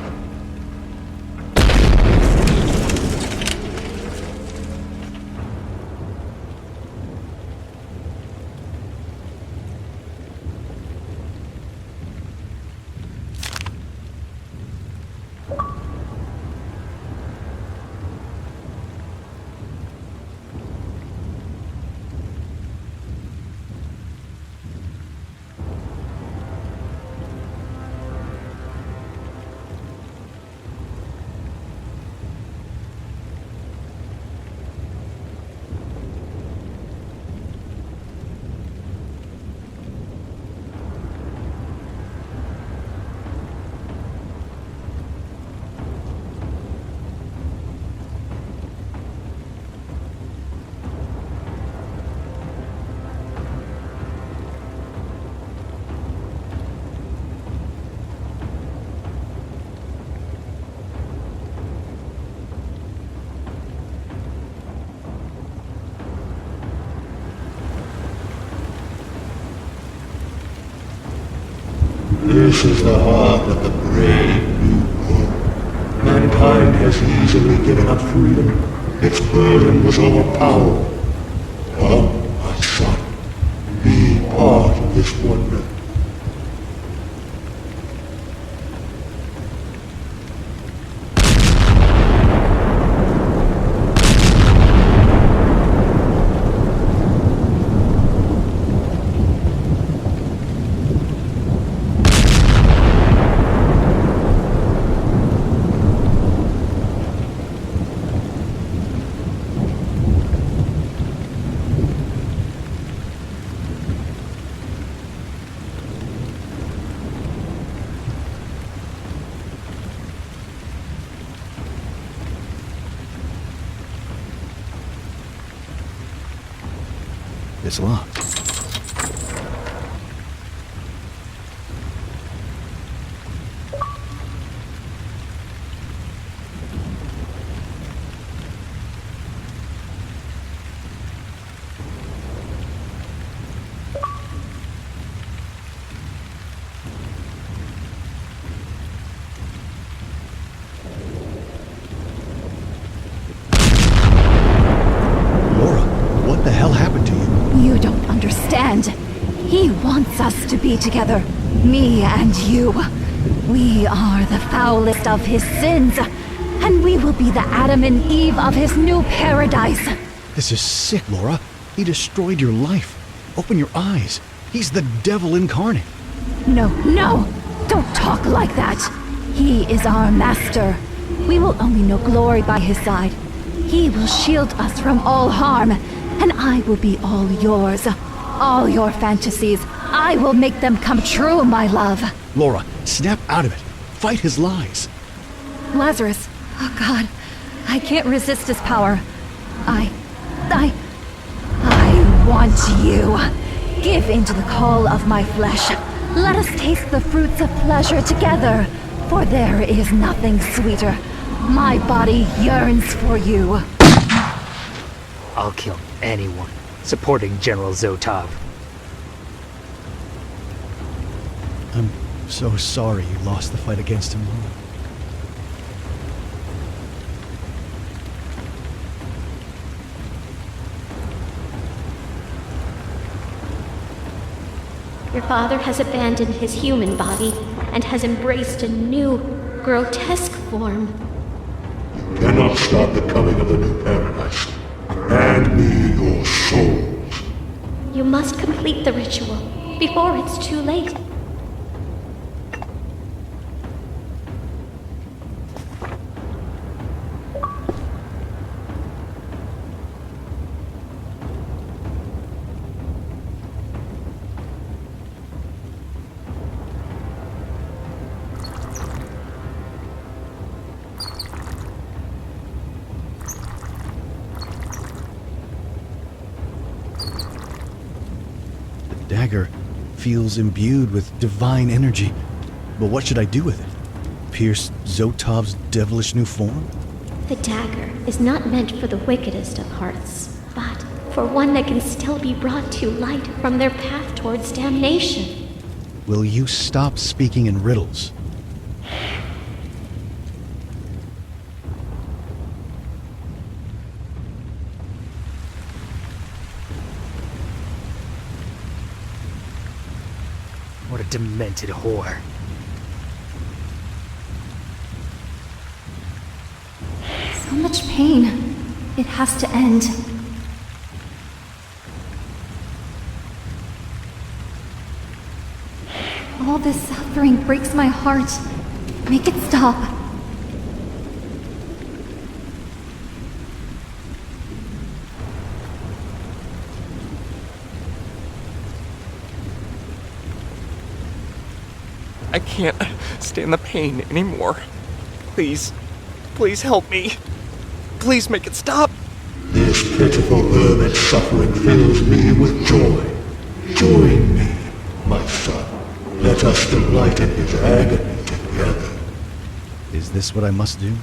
This is the heart of the brave new hope. Mankind has easily given up freedom. Its burden was overpowered. Come, my son. Be part of this wonder. It's locked. What the hell happened to you? You don't understand. He wants us to be together. Me and you. We are the foulest of his sins. And we will be the Adam and Eve of his new paradise. This is sick, Laura. He destroyed your life. Open your eyes. He's the devil incarnate. No, no! Don't talk like that. He is our master. We will only know glory by his side. He will shield us from all harm. And I will be all yours. All your fantasies. I will make them come true, my love. Laura, snap out of it. Fight his lies. Lazarus. Oh, God. I can't resist his power. I want you. Give in to the call of my flesh. Let us taste the fruits of pleasure together. For there is nothing sweeter. My body yearns for you. I'll kill anyone supporting General Zotov. I'm so sorry you lost the fight against him, Laura. Your father has abandoned his human body and has embraced a new, grotesque form. You cannot stop the coming of the new paradise. Grant me your souls. You must complete the ritual before it's too late. Dagger feels imbued with divine energy. But what should I do with it? Pierce Zotov's devilish new form? The dagger is not meant for the wickedest of hearts, but for one that can still be brought to light from their path towards damnation. Will you stop speaking in riddles? What a demented whore. So much pain. It has to end. All this suffering breaks my heart. Make it stop. I can't stand the pain anymore. Please, please help me. Please make it stop. This pitiful hermit's suffering fills me with joy. Join me, my son. Let us delight in his agony together. Is this what I must do?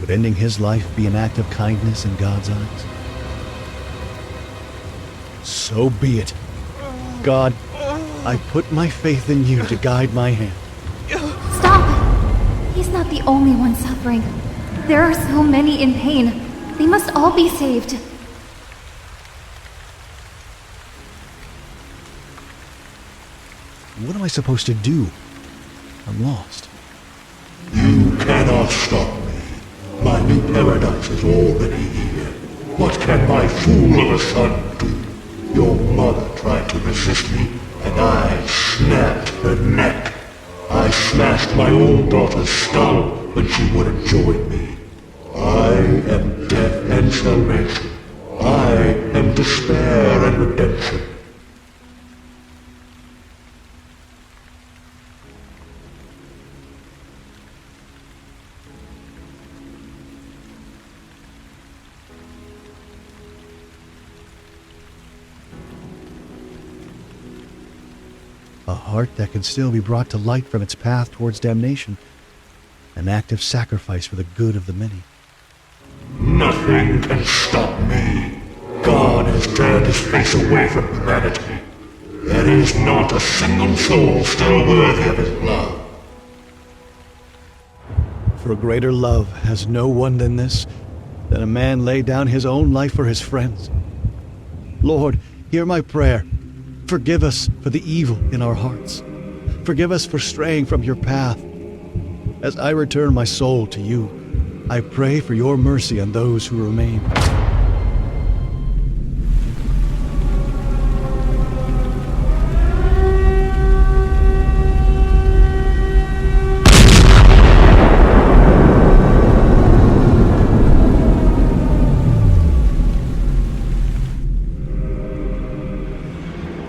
Would ending his life be an act of kindness in God's eyes? So be it. God, I put my faith in you to guide my hand. Stop! He's not the only one suffering. There are so many in pain. They must all be saved. What am I supposed to do? I'm lost. You cannot stop me. My new paradise is already here. What can my fool of a son do? Your mother tried to resist me, and I snapped her neck. I smashed my own daughter's skull when she wouldn't join me. I am death and salvation. I am despair and redemption. A heart that can still be brought to light from its path towards damnation. An act of sacrifice for the good of the many. Nothing can stop me. God has turned his face away from humanity. There is not a single soul still worthy of his love. For greater love has no one than this, that a man lay down his own life for his friends. Lord, hear my prayer. Forgive us for the evil in our hearts. Forgive us for straying from your path. As I return my soul to you, I pray for your mercy on those who remain.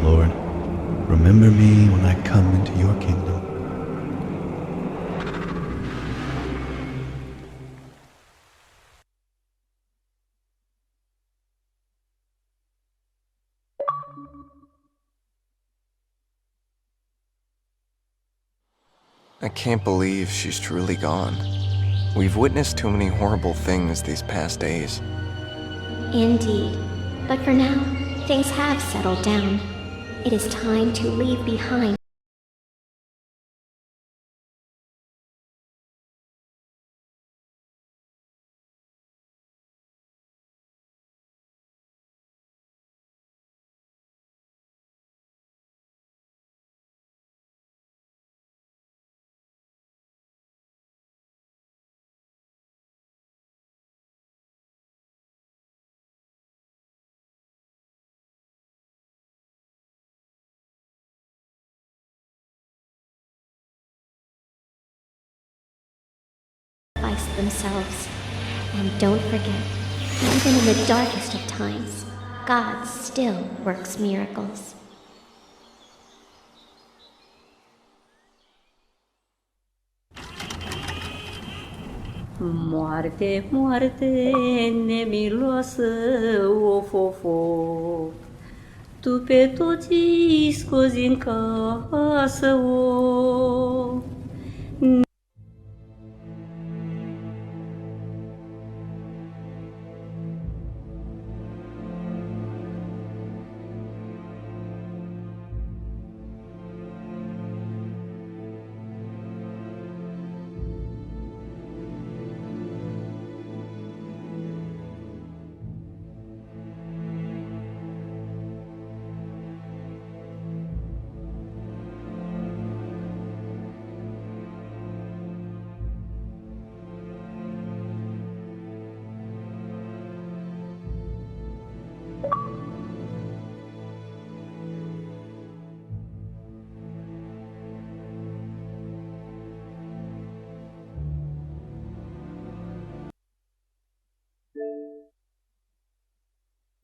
Lord, remember me when I come into your kingdom. I can't believe she's truly gone. We've witnessed too many horrible things these past days. Indeed. But for now, things have settled down. It is time to leave behind themselves. And don't forget, even in the darkest of times, God still works miracles. Moarte, moarte, nemiloasă, of, of, of. Tu pe toți scozi în casă, of.